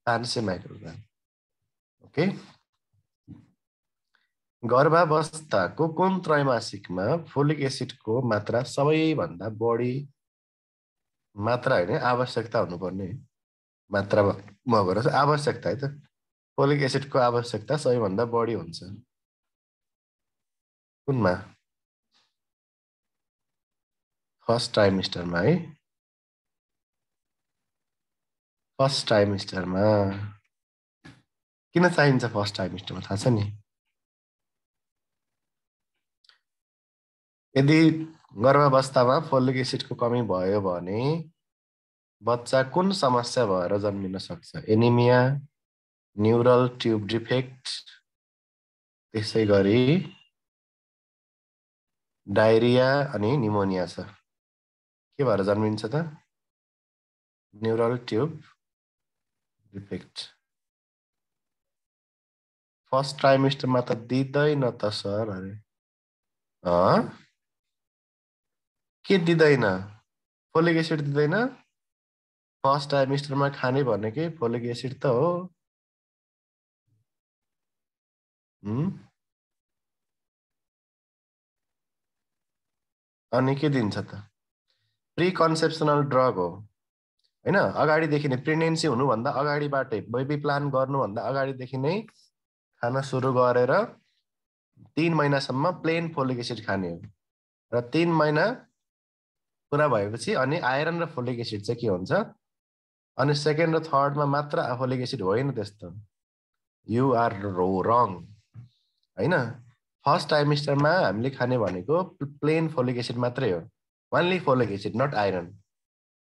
500 माइक्रोग्राम। ओके। गर्भावस्थाको कुन त्रैमासिकमा फोलिक एसिडको मात्रा सबैभन्दा बढी, मात्रा होइन आवश्यकता हुनुपर्ने, मात्रा भएर आवश्यकता है त, फोलिक एसिडको आवश्यकता सबैभन्दा बढी हुन्छ कुनमा। फर्स्ट ट्राइमेस्टरमा है, फर्स्ट ट्राइमेस्टरमा किन चाहिन्छ फर्स्ट ट्राइमेस्टरमा थाहा छ नि? यदि गर्भावस्थामा फोलिक एसिडको कमी भयो भने बच्चा कुन समस्या भएर जन्मिन सक्छ? एनिमिया, न्युरल ट्युब डिफेक्ट, त्यसै गरी डायरिया अनि निमोनिया छ। के भएर जन्मिन्छ त? Neural tube defect. फर्स्ट ट्राइमेस्टरमा त दिँदैन त सर अरे। के दिँदैन? फोलिक एसिड दिँदैन? फर्स्ट ट्राइमेस्टरमा खाने भनेकै फोलिक एसिड त हो। अनि के दिन्छ त? प्री कन्सेप्सनल ड्रग हो होइन? अगाडिदेखि नै प्रेग्नेन्सी हुनुभन्दा अगाडिबाटै, बेबी प्लान गर्नुभन्दा अगाडिदेखि नै खान सुरु गरेर 3 महिनासम्म प्लेन फोलिक एसिड खाने हो। र 3 महिना पुरा भएपछि अनि आइरन र फोलिक एसिड चाहिँ के हुन्छ? अनि सेकेन्ड र थर्डमा मात्र फोलिक एसिड होइन त्यस्तो। यु आर रङ होइन। फर्स्ट ट्राइमेस्टरमा हामीले खाने भनेको प्लेन फोलिक एसिड मात्रै हो। Only folic acid, not iron.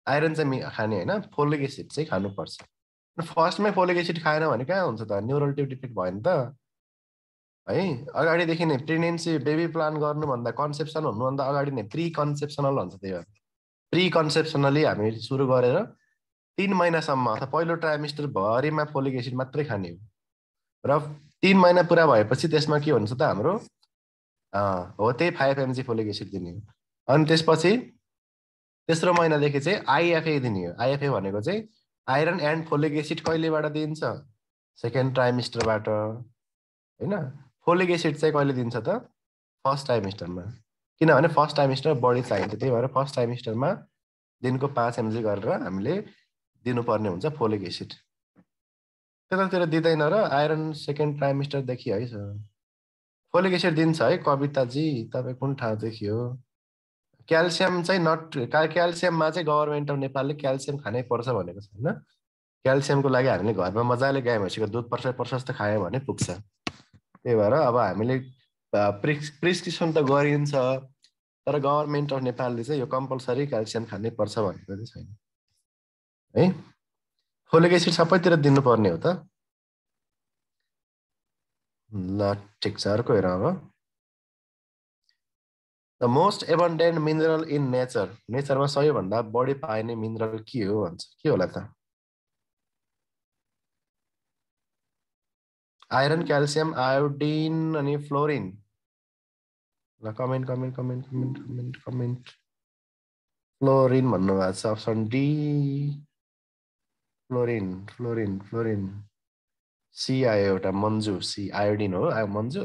Iron चाहिँ खाने होइन, फोलिक एसिड चाहिँ खानुपर्छ। फर्स्टमै फोलिक एसिड खाएन भने कहाँ हुन्छ त? न्युरल ट्युब डिफेक्ट भयो नि त है। अगाडिदेखि नै प्रेग्नेन्सी बेबी प्लान गर्नुभन्दा, कन्सेप्सन हुनुभन्दा अगाडि नै प्री कन्सेप्सनल भन्छ। त्यही भएर प्री कन्सेप्सनली हामी सुरु गरेर 3 महिनासम्म अथवा पहिलो ट्राइमेस्टर भरिमा फोलिक एसिड मात्रै खाने हो। र 3 महिना पुरा भएपछि त्यसमा के हुन्छ त हाम्रो? हो, त्यही 5 mg फोलिक एसिड दिने हो। अनि त्यसपछि तेस्रो महिनादेखि चाहिँ आइएफए दिने हो। आइएफए भनेको चाहिँ आइरन एन्ड फोलिक एसिड कहिलेबाट दिन्छ? सेकेन्ड ट्राइमेस्टरबाट होइन। फोलिक एसिड चाहिँ कहिले दिन्छ त? फर्स्ट ट्राइमेस्टरमा। किनभने फर्स्ट ट्राइमेस्टरमा बढी चाहिन्छ, त्यही भएर फर्स्ट ट्राइमेस्टरमा दिनको 5 mg गरेर हामीले दिनुपर्ने हुन्छ फोलिक एसिड। त्यतातिर दिँदैन र आइरन सेकेन्ड ट्राइमेस्टरदेखि है सर। फोलिक एसिड दिन्छ है कविताजी, तपाईँ कुन ठाउँदेखि हो? क्याल्सियम चाहिँ क्याल्सियममा चाहिँ गभर्मेन्ट अफ नेपालले क्याल्सियम खानै पर्छ भनेको छैन। क्याल्सियमको लागि हामीले घरमा मजाले गाई भैँसीको दुध प्रशस्त खायो भने पुग्छ। त्यही भएर अब हामीले प्रिस्क्रिप्सन त गरिन्छ, तर गभर्मेन्ट अफ नेपालले चाहिँ यो कम्पलसरी क्याल्सियम खानै पर्छ भनेको चाहिँ छैन है। फोलिक एसिड सबैतिर दिनुपर्ने हो त। ल ठिक छ, अर्को हेर अब। The most abundant mineral in nature, नेचरमा सबैभन्दा बढी पाइने मिनरल के हो भन्छ? के होला त? आइरन, क्याल्सियम, आयोडिन अनि फ्लोरिन। ल comment comment comment comment comment comment. Fluorine भन्नुभएको छ, option D fluorine fluorine fluorine. C आयो एउटा, मन्जु। सी आयोडिन हो मन्जु।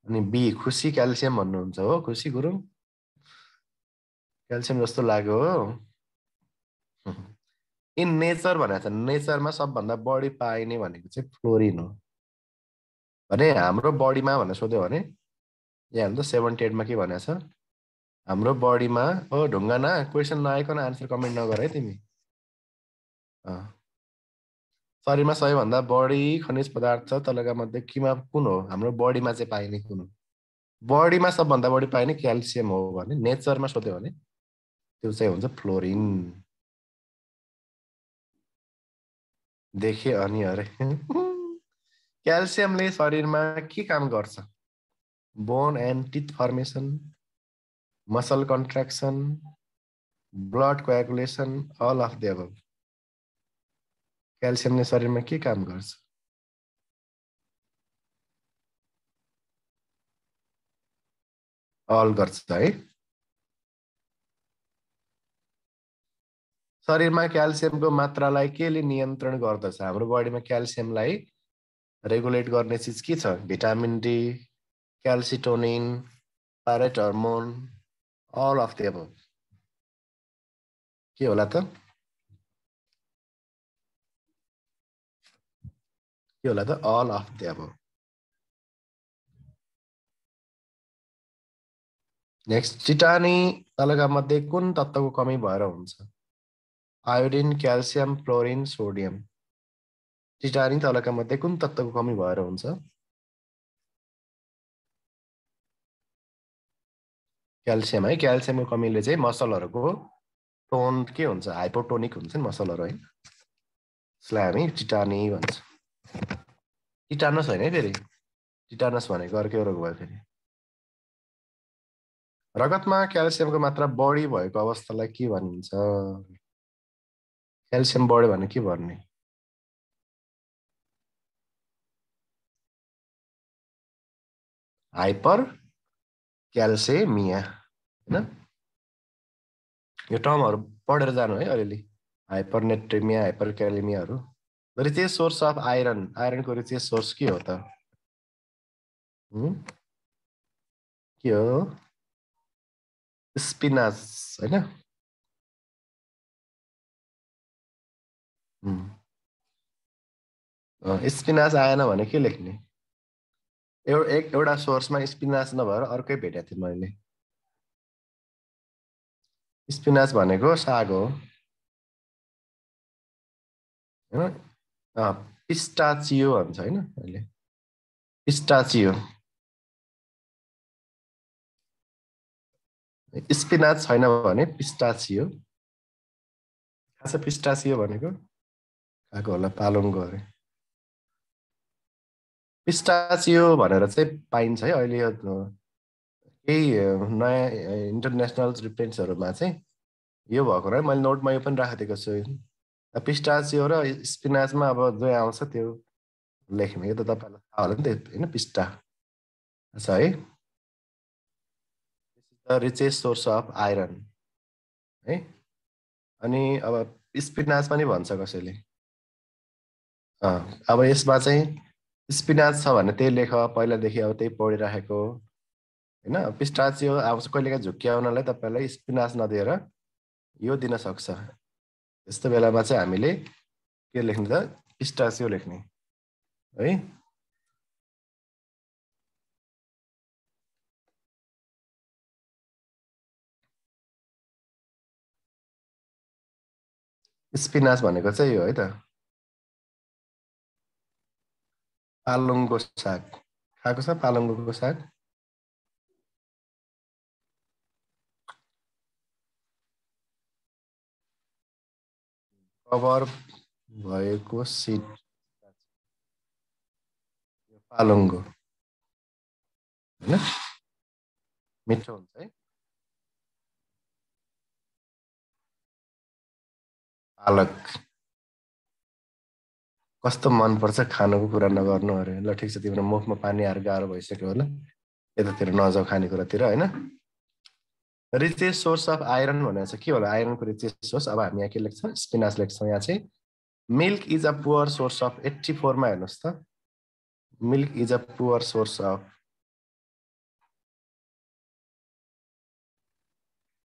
अनि बी खुसी क्याल्सियम भन्नुहुन्छ हो खुसी गुरुङ। क्याल्सियम जस्तो लाग्यो हो। इन नेचर भनेको छ, नेचरमा सबभन्दा बढी पाइने भनेको चाहिँ फ्लोरिन हो भने हाम्रो बडीमा भनेर सोध्यो भने यहाँ त 78मा के भनेको छ? हाम्रो बडीमा हो ढुङ्गाना, क्वेसन नआइकन आन्सर कमेन्ट नगर है तिमी। शरीरमा सबैभन्दा बढी खनिज पदार्थ छ तलका मध्ये केमा कुन हो? हाम्रो बडीमा चाहिँ पाइने कुन हो? बडीमा सबभन्दा बढी पाइने क्याल्सियम हो भने नेचरमा सोध्यो भने त्यो चाहिँ हुन्छ फ्लोरिन। देखे अनि अरे। क्याल्सियमले शरीरमा के काम गर्छ? Bone and teeth formation, muscle contraction, blood coagulation, all of the above. क्याल्सियमले शरीरमा के काम गर्छ? अल गर्छ है। शरीरमा क्याल्सियमको मात्रालाई केले नियन्त्रण गर्दछ? हाम्रो बडीमा क्याल्सियमलाई रेगुलेट गर्ने चिज के छ? Vitamin D, calcitonin, parathyroid hormone, all of the above. के होला त? के होला त? All of the above. Next, चिटानी तलका मध्ये कुन तत्त्वको कमी भएर हुन्छ? Iodine, calcium, fluorine, sodium. चिटानी तलका मध्ये कुन तत्त्वको कमी भएर हुन्छ? क्याल्सियम है। क्याल्सियमको कमीले चाहिँ मसलहरूको टोन के हुन्छ? हाइपोटोनिक हुन्छ नि मसलहरू है। यसलाई हामी चिटानी भन्छ। टिटानस होइन है फेरि, टिटानस भनेको अर्कै रोग भयो फेरि। रगतमा क्याल्सियमको मात्रा बढी भएको अवस्थालाई के भनिन्छ? क्याल्सियम बढ्यो भने के भन्ने? हाइपर क्याल्सेमिया होइन? यो टर्महरू पढेर जानु है अलिअलि। हाइपरनेट्रेमिया, हाइपरक्यालेमियाहरू। रिचेस्ट सोर्स अफ आइरन, आइरनको रिचेस्ट सोर्स के हो त? के हो? स्पिनाच होइन? स्पिनाच आएन भने के लेख्ने? एउटा सोर्समा स्पिनाच नभएर अर्कै भेटेको थिएँ मैले। स्पिनाच भनेको साग हो होइन? पिस्टाचियो भन्छ होइन अहिले? पिस्टाचियो। स्पिनाच छैन भने पिस्टाचियो। थाहा छ पिस्टाचियो भनेको? खाएको होला, पालुङको अरे। पिस्टाचियो भनेर चाहिँ पाइन्छ है अहिले यो केही नयाँ इन्टरनेसनल रिफरेन्सहरूमा चाहिँ यो भएको र मैले नोटमा यो पनि राखिदिएको छु। पिस्टाचियो र स्पिनाचमा अब जो आउँछ त्यो लेख्ने। यो त तपाईँलाई थाहा होला नि त होइन? पिस्टा छ है। The richest source of iron है। अनि अब स्पिनाच पनि भन्छ कसैले। अब यसमा चाहिँ स्पिनाच छ भने त्यही लेख, पहिलादेखि अब त्यही पढिराखेको होइन? पिस्टाचियो आउँछ कहिलेकाहीँ झुक्क्याउनलाई तपाईँलाई स्पिनाच नदिएर यो दिन सक्छ। यस्तो बेलामा चाहिँ हामीले के लेख्ने त? पिस्टाचियो लेख्ने है। स्पिनाच भनेको चाहिँ यो है त, पालुङको साग। खाएको छ पालुङको साग? कभर भएको सिड पालुङको होइन? मिठो हुन्छ है। पालक कस्तो मनपर्छ खानुको कुरा नगर्नु अरे। ल ठिक छ, तिम्रो मुखमा पानी आएर गाह्रो भइसक्यो होला, यतातिर नजाऊ खानेकुरातिर होइन? रिचेस्ट सोर्स अफ आइरन भनेर चाहिँ के होला? आइरनको रिचेस्ट सोर्स। अब हामी यहाँ के लेख्छौँ? स्पिनाच लेख्छौँ यहाँ चाहिँ। Milk is a poor source of 84मा हेर्नुहोस् त। Milk is a poor source of,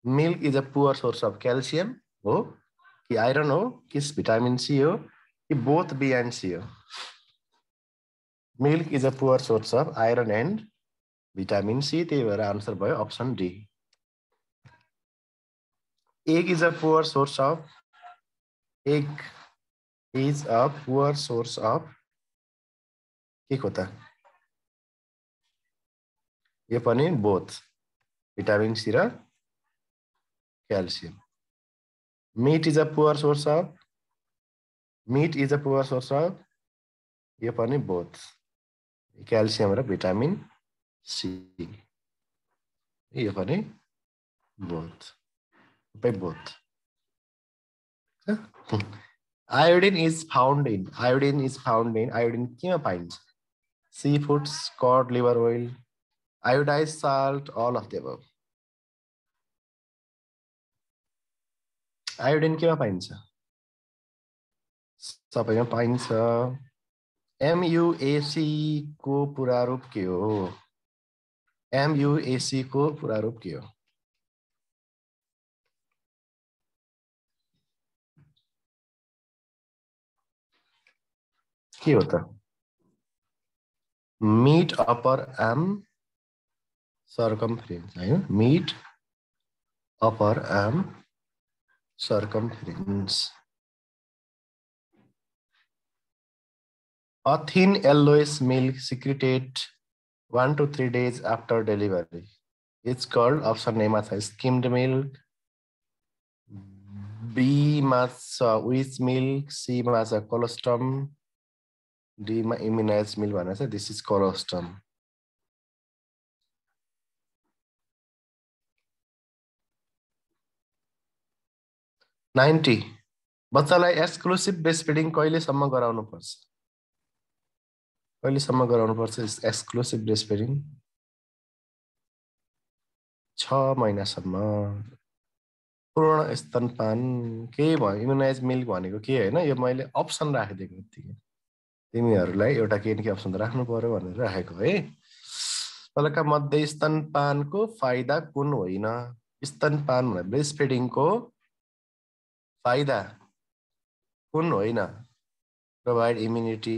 milk is a poor source of calcium हो कि आइरन हो कि भिटामिन सी हो कि बोथ बी एन्ड सी हो? Milk is a poor source of iron and vitamin C, त्यही भएर आन्सर भयो option D. Egg is a poor source of, egg is a poor source of के को त? यो पनि बोथ भिटामिन सी र calcium. Meat is a poor source of, meat is a poor source of, यो पनि both calcium र vitamin C, यो पनि both, both. Iodine is found in, iodine is found in, iodine केमा पाइन्छ? Sea foods, cod, liver oil, iodized salt, all of the above. Iodine केमा पाइन्छ? सबैमा पाइन्छ। एमयुएसी को पूरा रूप के हो? एमयुएसी को पूरा रूप के हो? के हो त? मिड अपर आर्म circumference हैन mid upper arm circumference. A thin yellowish milk secreted 1 to 3 days after delivery. It's called option A मा छ skimmed milk, B मा छ wheat milk, C मा छ colostrum, D मा immunized milk भनेको छ this is colostrum. बच्चालाई एक्सक्लुसिभ ब्रेस्ट फिडिङ कहिलेसम्म गराउनु पर्छ? कहिलेसम्म गराउनु पर्छ एक्सक्लुसिभ ब्रेस्ट फिडिङ? 6 महिनासम्म। पूर्ण स्तनपान के भयो इम्युनाइज मिल्क भनेको के हैन यो मैले अप्सन राखिदिएको थिएँ तिमीहरूलाई एउटा के न के अप्सन राख्नु पर्यो भनेर राखेको है तलका मध्ये स्तनपानको फाइदा कुन होइन स्तनपान भने ब्रेस्ट फिडिङको फाइदा कुन होइन provide immunity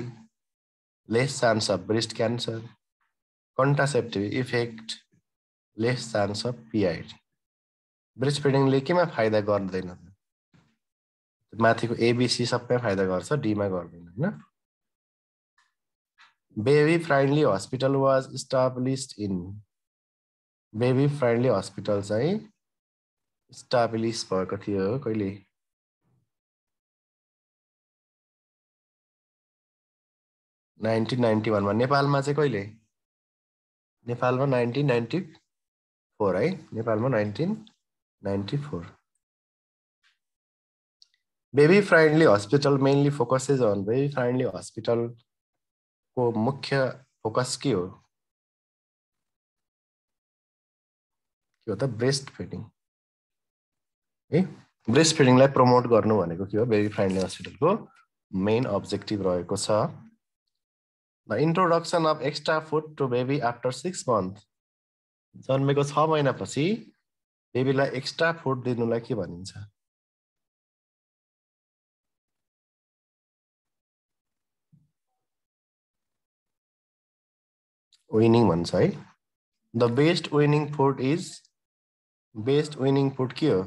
less chance of breast cancer contraceptive effect less chance of PID breast फिडिङले केमा फाइदा गर्दैन माथिको एबीसी सबै फाइदा गर्छ डी मा गर्दैन हैन baby friendly hospital was established in baby friendly hospital चाहिँ एस्टाब्लिश भएको थियो कहिले 1991 मा नेपालमा चाहिँ कहिले नेपालमा 1994 है नेपालमा 1994 baby friendly hospital mainly focuses on baby friendly hospital को मुख्य फोकस के हो त ब्रेस्ट फिडिङ है ब्रेस्ट फिडिङलाई प्रमोट गर्नु भनेको के हो बेबी फ्रेन्डली हस्पिटलको मेन अब्जेक्टिभ रहेको छ The introduction of extra food to baby after 6 months. जन्मेको 6 महिनापछि बेबीलाई एक्स्ट्रा फुड दिनुलाई के भनिन्छ विनिङ भन्छ है द बेस्ट विनिङ फुड के हो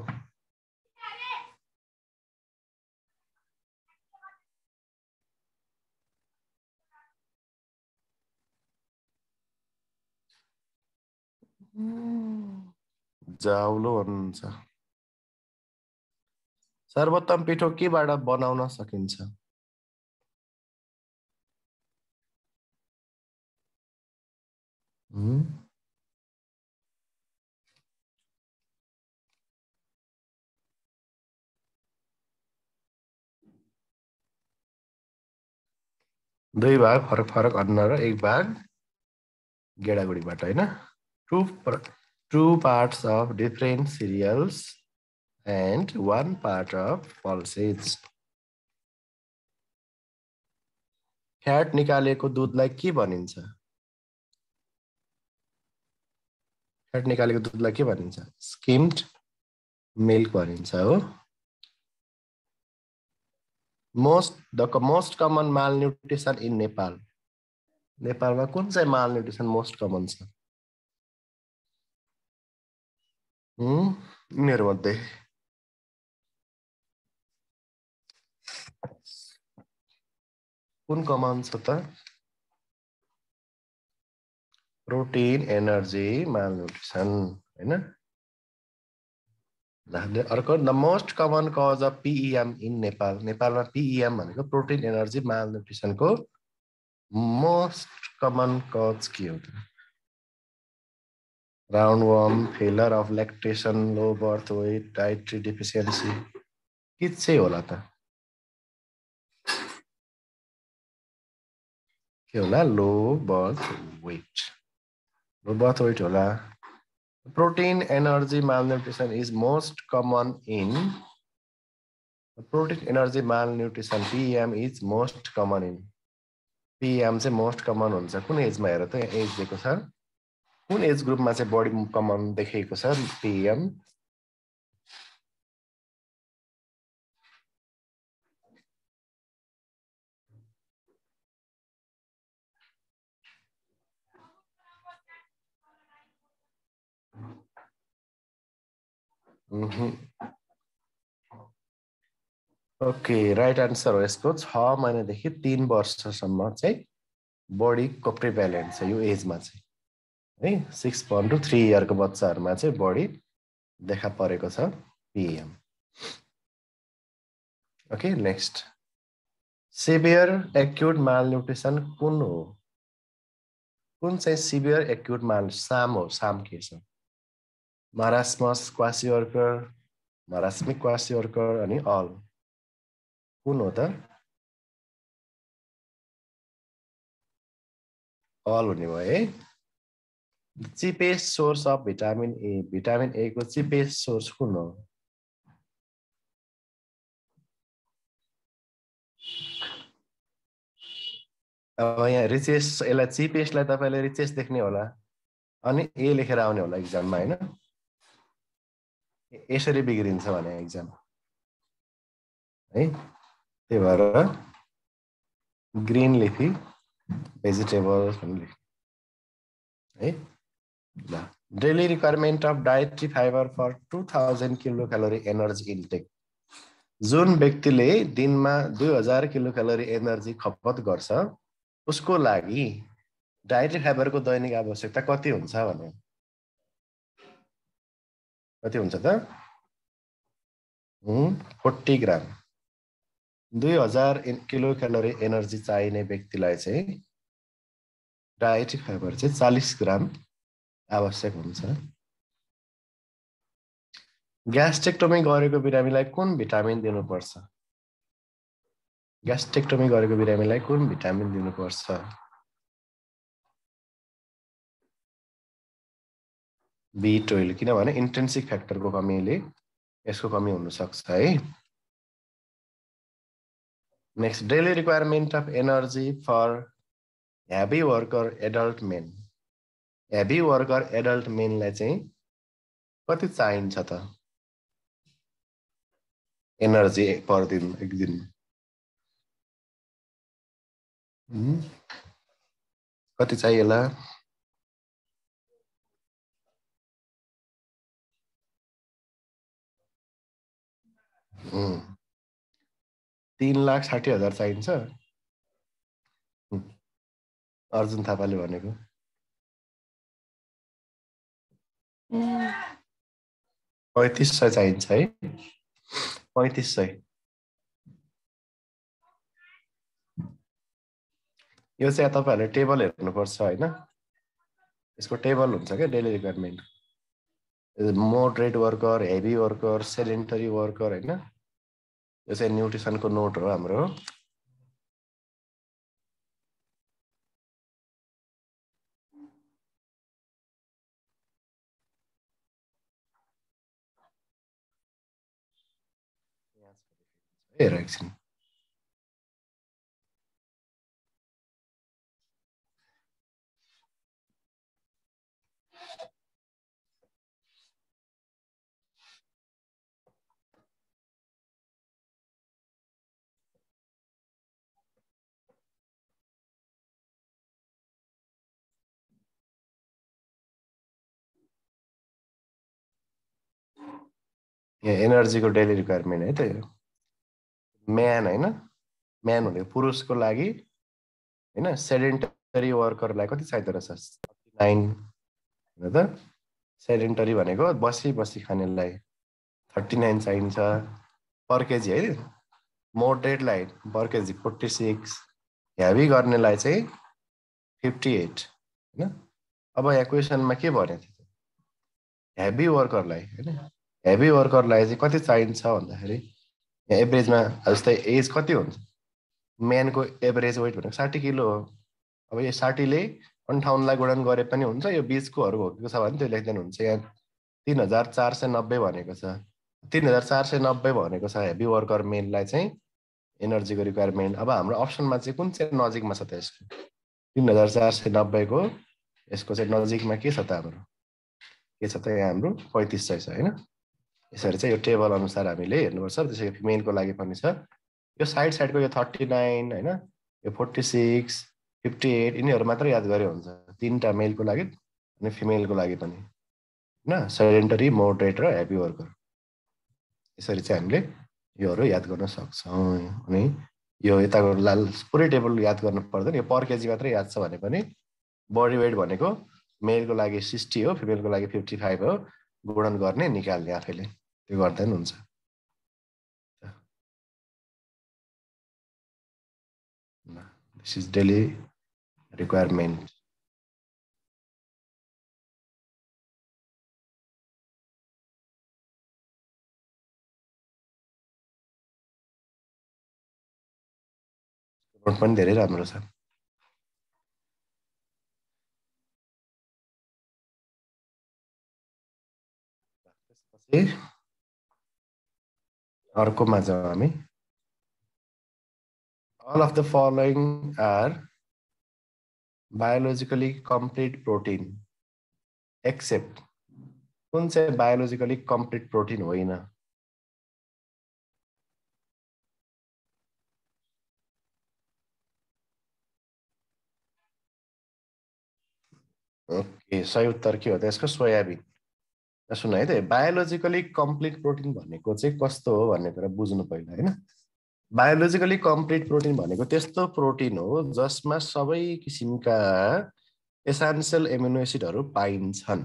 जाउलो भन्नुहुन्छ सर्वोत्तम पिठो केबाट बनाउन सकिन्छ दुई भाग फरक फरक अन्न र एक भाग गेडागुडीबाट हैन two parts of different cereals and one part of pulses fat निकालेको दूधलाई के भनिन्छ फ्याट निकालेको दूधलाई के भनिन्छ स्किम्ड मिल्क भनिन्छ हो the most common malnutrition in Nepal नेपालमा कुन चाहिँ malnutrition most common छ यिनीहरू मध्ये कुन कमन छ त प्रोटिन एनर्जी malnutrition हैन अर्को the most common cause of PEM in Nepal नेपालमा पीईएम भनेको प्रोटिन एनर्जी malnutritionको मोस्ट कमन कज के हो roundworm failure of lactation low birth weight dietary deficiency के चाहिँ होला त के होला लो बर्थ वेट होला protein energy malnutrition is most common in protein energy malnutrition PEM is most common in PEM चाहिँ most common हुन्छ कुन एजमा हेर त एज दिएको छ कुन एज ग्रुपमा चाहिँ बढी कमन देखेको छ PEM ओके, राइट आन्सर हो यसको 6 महिनादेखि 3 वर्षसम्म चाहिँ बडीको प्रिभ्यालेन्ट छ यो एजमा चाहिँ है 6 to 3 इयरको बच्चाहरूमा चाहिँ बढी देखा परेको छ PEM. Okay, next severe acute malnutrition कुन हो? कुन चाहिँ सिभियर एक्युट माल साम हो? साम के छ? मारास्मस, क्वासिओर्कर, मारास्मिक क्वासिओर्कर अनि अल कुन हो त? अल हुने भयो है। Cheapest source of vitamin A, vitamin A को चिपेस्ट सोर्स कुन हो? अब यहाँ रिचेस, यसलाई चिपेस्टलाई तपाईँले रिचेस देख्ने होला अनि ए लेखेर आउने होला एक्जाममा होइन, यसरी बिग्रिन्छ भने एक्जाम है। त्यही भएर ग्रीन लिफी भेजिटेबल्स भनेर लेख्ने है। ल, daily requirement of dietary fibre for 2000 kilo calorie energy intake. जुन व्यक्तिले दिनमा 2000 किलो क्यालोरी एनर्जी खपत गर्छ उसको लागि डायट्री फाइबरको दैनिक आवश्यकता कति हुन्छ भने कति हुन्छ त? 40 ग्राम। 2000 किलो क्यालोरी एनर्जी चाहिने व्यक्तिलाई चाहिँ डायट्री फाइबर चाहिँ 40 ग्राम आवश्यक हुन्छ। ग्यास्ट्रेक्टोमी गरेको बिरामीलाई कुन भिटामिन दिनुपर्छ? ग्यास्ट्रेक्टोमी गरेको बिरामीलाई कुन भिटामिन दिनुपर्छ? B12, किनभने इन्ट्रेन्सिक फ्याक्टरको कमीले यसको कमी हुन सक्छ है। Next, daily requirement of energy for heavy worker adult men. Heavy worker adult मेनलाई चाहिँ कति चाहिन्छ त एनर्जी पर दिन, एक दिन? कति चाहिएला? हम्म, 3,60,000 चाहिन्छ। अर्जुन थापाले भनेको 3500 चाहिन्छ है। 3500। यो चाहिँ तपाईँहरूले टेबल हेर्नुपर्छ होइन, यसको टेबल हुन्छ क्या daily requirement. Moderate worker, heavy worker, sedentary worker होइन, यो चाहिँ न्युट्रिसनको नोट हो हाम्रो। हेर एकछिन, यहाँ एनर्जीको डेली रिक्वायरमेन्ट है त। म्यान होइन, म्यान भनेको पुरुषको लागि होइन, सेडेन्टरी वर्करलाई कति चाहिँदो रहेछ? 39 होइन त। सेडेन्टरी भनेको बसी बसी खानेलाई 39 चाहिन्छ पर केजी है। मोडरेटलाई पर केजी 46, हेभी गर्नेलाई चाहिँ 58 होइन। अब यहाँ क्वेसनमा के भनेको थियो? हेभी वर्करलाई होइन, हेभी वर्करलाई चाहिँ कति चाहिन्छ भन्दाखेरि यहाँ एभरेजमा जस्तै एज कति हुन्छ? म्यानको एभरेज वेट भनेको 60 किलो हो। अब यो 60ले 58लाई गुणन गरे पनि हुन्छ, यो बिचकोहरू घोकेको छ भने त्यो लेख्दैन हुन्छ। यहाँ 3490 भनेको छ। 3490 भनेको छ हेभी वर्कर मेनलाई चाहिँ एनर्जीको रिक्वायरमेन्ट। अब हाम्रो अप्सनमा चाहिँ कुन चाहिँ नजिकमा छ त यसको? 3490 को यसको चाहिँ नजिकमा के छ त हाम्रो? के छ त यहाँ हाम्रो 3500 छ होइन। यसरी चाहिँ यो टेबल अनुसार हामीले हेर्नुपर्छ। त्यसै फिमेलको लागि पनि छ। यो साइडको यो 39 होइन, यो 46, 58 यिनीहरू मात्र याद गरे हुन्छ। 3टा मेलको लागि अनि फिमेलको लागि पनि होइन, सेडेन्टरी, मोडरेट र हेभी वर्कर। यसरी चाहिँ हामीले योहरू याद गर्न सक्छौँ। अनि यो यताको लाल पुरै टेबल याद गर्नु पर्दैन, यो पर केजी मात्रै याद छ भने पनि बडी वेट भनेको मेलको लागि 60 हो, फिमेलको लागि 55 हो, गुणन गर्ने निकाल्ने आफैले, त्यो गर्दा पनि हुन्छ। This is daily requirement. Note पनि धेरै राम्रो छ। त्यसपछि अर्कोमा जाउँ हामी। All of the following are biologically complete protein except कुन चाहिँ biologically complete protein होइन? ओके, सही उत्तर के हो त यसको? सोयाबिन। सुन है त, बायोलोजिकली कम्प्लिट प्रोटिन भनेको चाहिँ कस्तो हो भन्ने कुरा बुझ्नु पहिला होइन। बायोलोजिकली कम्प्लिट प्रोटिन भनेको त्यस्तो प्रोटिन हो जसमा सबै किसिमका एसेन्सियल एमिनो एसिडहरू पाइन्छन्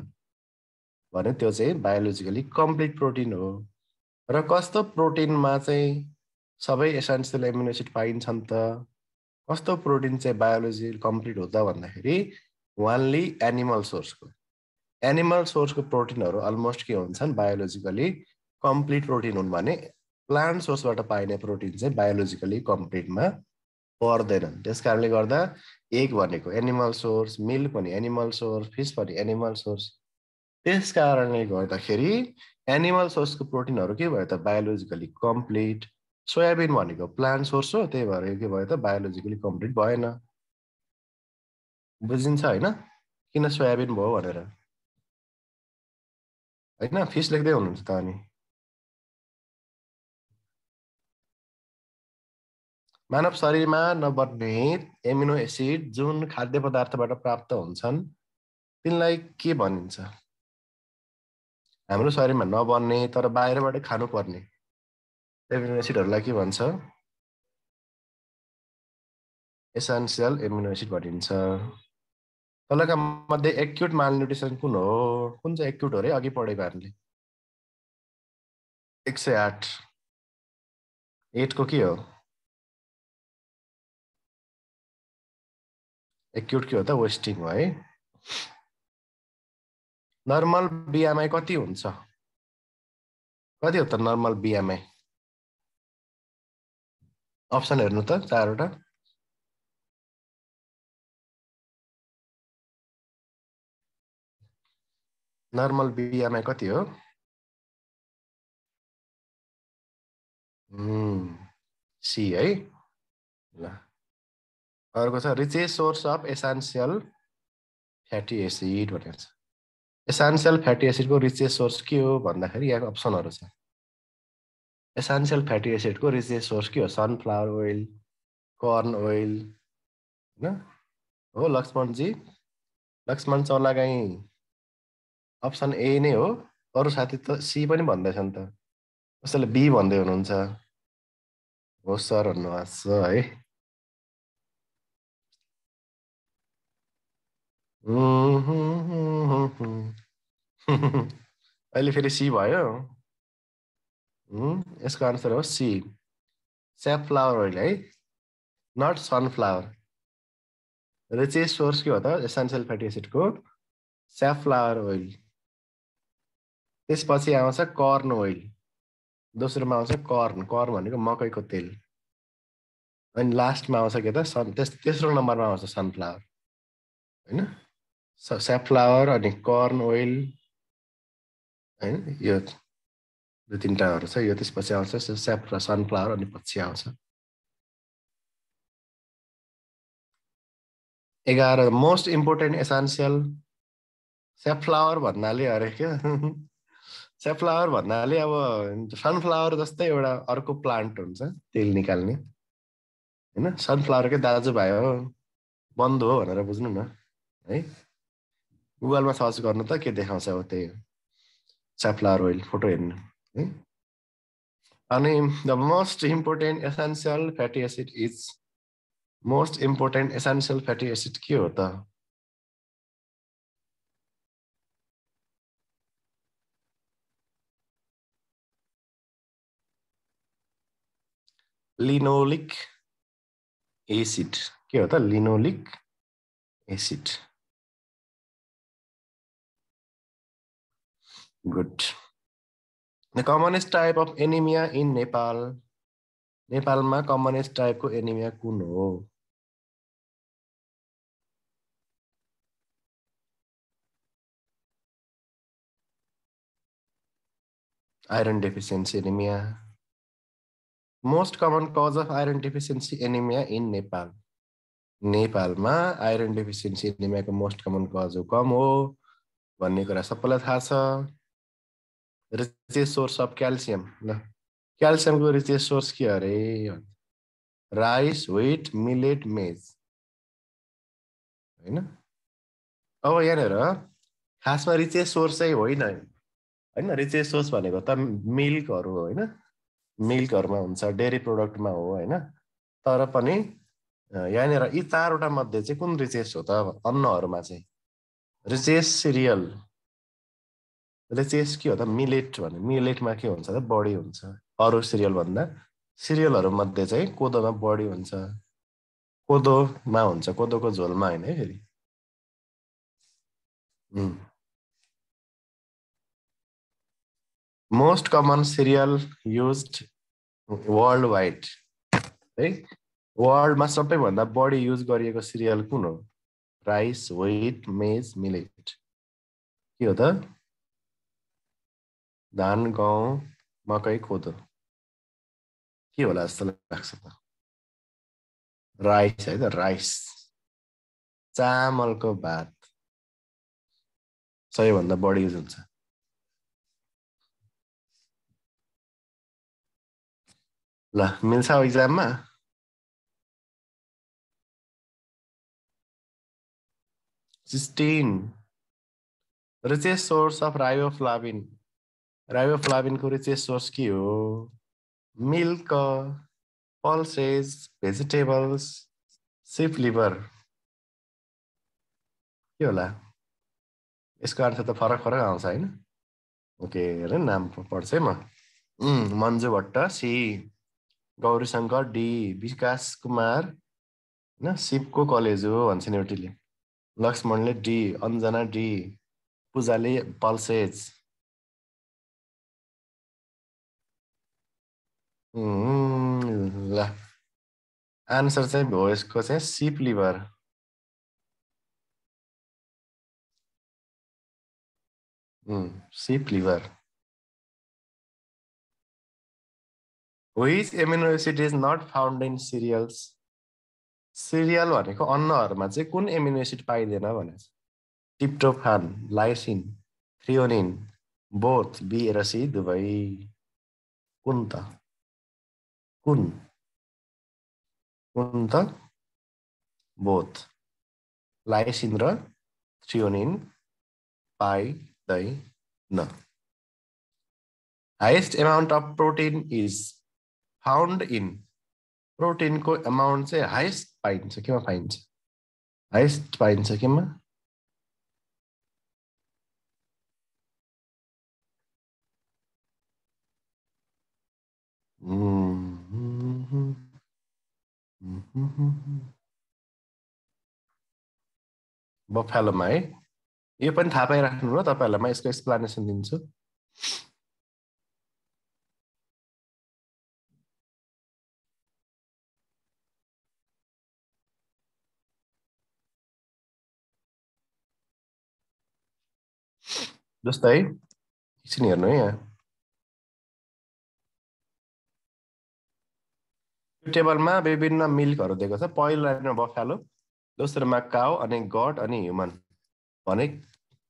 भने त्यो चाहिँ बायोलोजिकली कम्प्लिट प्रोटिन हो। र कस्तो प्रोटिनमा चाहिँ सबै एसेन्सियल एमिनो एसिड पाइन्छन् त? कस्तो प्रोटिन चाहिँ बायोलोजी कम्प्लिट हो त भन्दाखेरि ओन्ली एनिमल सोर्सको। एनिमल सोर्सको प्रोटिनहरू अलमोस्ट के हुन्छन्? बायोलोजिकली कम्प्लिट प्रोटिन हुन् भने प्लान्ट सोर्सबाट पाइने प्रोटिन चाहिँ बायोलोजिकली कम्प्लिटमा पर्दैनन्। त्यस कारणले गर्दा एग भनेको एनिमल सोर्स, मिल्क पनि एनिमल सोर्स, फिस पनि एनिमल सोर्स। त्यस कारणले गर्दाखेरि एनिमल सोर्सको प्रोटिनहरू के भयो त? Biologically complete. सोयाबिन भनेको प्लान्ट सोर्स हो, त्यही भएर के भयो त? बायोलोजिकली कम्प्लिट भएन। बुझिन्छ होइन किन सोयाबिन भयो भनेर? होइन, फिस लेख्दै हुनुहुन्छ त अनि? मानव शरीरमा नबन्ने एमिनो एसिड जुन खाद्य पदार्थबाट प्राप्त हुन्छन् तिनलाई के भनिन्छ? हाम्रो शरीरमा नबन्ने तर बाहिरबाट खानुपर्ने एमिनो एसिडहरूलाई के भन्छ? एसेन्सियल एमिनो एसिड भनिन्छ। तलका मध्ये एक्युट मालन्युट्रिसन कुन हो? कुन चाहिँ एक्युट हो रे? अघि पढेको हामीले 108। 8 को के हो? एक्युट के हो त? वेस्टिङ हो है। नर्मल बिएमआई कति हुन्छ? कति हो त नर्मल बिएमआई? अप्सन हेर्नु त, 4वटा। नर्मल बिएमआई कति हो? सी है। ल अर्को छ richest source of essential fatty acid भनेको छ। एसेन्सियल फ्याटी एसिडको रिचेस्ट सोर्स के हो भन्दाखेरि यहाँ अप्सनहरू छ। एसेन्सियल फ्याटी एसिडको रिचेस्ट सोर्स के हो? सनफ्लावर ओइल, कर्न ओइल होइन हो लक्ष्मणजी? लक्ष्मण चौलागाई अप्सन ए नै हो। अरू साथी त सी पनि भन्दैछन् त, कसैले बी भन्दै हुनुहुन्छ। हो सर भन्नुभएको छ है। अहिले फेरि सी भयो। यसको आन्सर हो सी, स्याफफ्लावर ओइल है, नट सनफ्लावर। रिचेस्ट सोर्स के हो त एसेन्सियल फ्याटी एसिडको? स्याफफ्लावर ओइल। त्यसपछि आउँछ कर्न ओइल, दोस्रोमा आउँछ कर्न, कर्न भनेको मकैको तेल, अनि लास्टमा आउँछ के त तेस्रो नम्बरमा आउँछ सनफ्लावर होइन। स्याफफ्लावर अनि कर्न ओइल होइन, यो दुई तिनवटाहरू छ। यो त्यसपछि आउँछ सनफ्लावर अनि पछि आउँछ। 11 मोस्ट इम्पोर्टेन्ट एसेन्सियल। स्याफफ्लावर भन्नाले अरे क्या स्याफफ्लावर भन्नाले अब सनफ्लावर जस्तै एउटा अर्को प्लान्ट हुन्छ तेल निकाल्ने होइन, सनफ्लावरकै दाजुभाइ हो, बन्धु हो भनेर बुझ्नु न है। गुगलमा सर्च गर्नु त के देखाउँछ अब त्यही सनफ्लावर ओइल फोटो हेर्नु है। अनि the most important essential fatty acid is most important essential fatty acid के हो त? लिनोलिक एसिड के हो त? Linoleic acid. Good. The commonest type of anaemia in Nepal. नेपालमा कमनेस्ट टाइपको एनिमिया कुन हो? Iron deficiency anaemia. Most common cause of iron deficiency anaemia in Nepal. नेपालमा आइरन डेफिसिएन्सी एनिमियाको मोस्ट कमन कज हो कम हो भन्ने कुरा सबैलाई थाहा छ. Richest source of calcium. ल, क्याल्सियमको रिचेस्ट सोर्स के अरे? राइस, व्हिट, मिलेट, मेज. होइन, अब यहाँनिर खासमा रिचेस्ट सोर्स चाहिँ होइन. होइन, रिचेस्ट सोर्स भनेको त मिल्कहरू हो. होइन, मिल्कहरूमा हुन्छ, डेरी प्रोडक्टमा हो. होइन, तर पनि यहाँनिर यी चारवटा मध्ये चाहिँ कुन रिचेस्ट हो त अन्नहरूमा चाहिँ? Richest serial. रिचेस्ट के हो त? मिलेट भने मिलेटमा के हुन्छ त? बढी हुन्छ अरू सिरियल भन्दा. सिरियलहरू मध्ये चाहिँ कोदोमा बढी हुन्छ. कोदोमा हुन्छ, कोदोको झोलमा होइन है फेरि. Most common cereal used world wide है. वर्ल्डमा सबैभन्दा बढी युज गरिएको सिरियल कुन हो? Rice, wheat, maize, millet. के हो त? धान, गहुँ, मकै, कोदो. के होला जस्तो लाग्छ त? राइस है त, राइस. चामलको भात सबैभन्दा बढी युज हुन्छ. ल, मिल्छ इक्जाममा? Cystine. Richest source of riboflavin. राइबोफ्लाविनको रिचेस्ट सोर्स के हो? Milk, pulses, vegetables, sheep liver. के होला? यसको आन्सर त फरक फरक आउँछ होइन? ओके, हेर नाम पढ्छ है म. मन्जु भट्ट सी. गौरीशङ्कर डी. विकास कुमार होइन, सिपको कलेज हो भन्छ नि एउटीले. लक्ष्मणले डी. अञ्जना डी. पूजाले पल्सेज. ल, आन्सर चाहिँ हो यसको चाहिँ sheep liver. Sheep liver. Which amino acid is not found in cereals? Cereal भनेको अन्नहरूमा चाहिँ कुन एमिनो एसिड पाइँदैन भने? Tryptophan, lysine, threonine, both B र सी दुवै. कुन त? कुन कुन त? बोथ. लाइसिन र थ्रियोनिन पाइँदैन. Highest amount of protein is found in. प्रोटिनको अमाउन्ट चाहिँ हाइएस्ट पाइन्छ केमा पाइन्छ? हाइएस्ट पाइन्छ केमा? बफेलोमा है. यो पनि थाहा पाइराख्नु ल तपाईँहरूलाई, म यसको एक्सप्लानेसन दिन्छु. जस्तै एकछिन हेर्नु है यहाँ. यो टेबलमा विभिन्न मिल्कहरू दिएको छ. पहिलो लाइनमा बफेलो, दोस्रोमा काउ, अनि गट, अनि ह्युमन. भने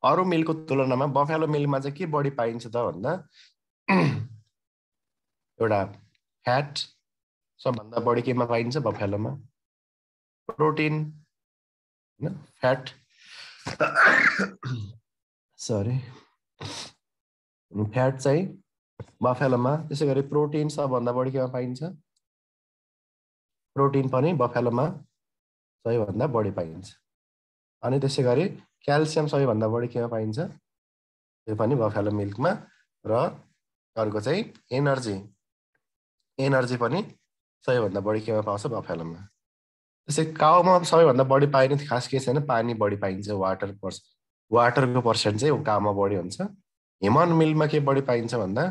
अरू मिलको तुलनामा बफेलो मिलमा चाहिँ के बढी पाइन्छ त भन्दा एउटा फ्याट सबभन्दा बढी केमा पाइन्छ? बफेलोमा. प्रोटिन होइन, फ्याट सरी, फ्याट चाहिँ बफेलोमा। त्यसै गरी प्रोटिन सबभन्दा बढी केमा पाइन्छ? प्रोटिन पनि बफेलोमा सबैभन्दा बढी पाइन्छ। अनि त्यसै गरी क्याल्सियम सबैभन्दा बढी केमा पाइन्छ? त्यो पनि बफेलो मिल्कमा। र अर्को चाहिँ एनर्जी। एनर्जी पनि सबैभन्दा बढी केमा पाउँछ? बफेलोमा। त्यसै काउमा सबैभन्दा बढी पाइने खास के छैन, पानी बढी पाइन्छ। वाटरको पर्सेन्ट चाहिँ काउमा बढी हुन्छ। ह्युमन मिल्कमा के बढी पाइन्छ भन्दा,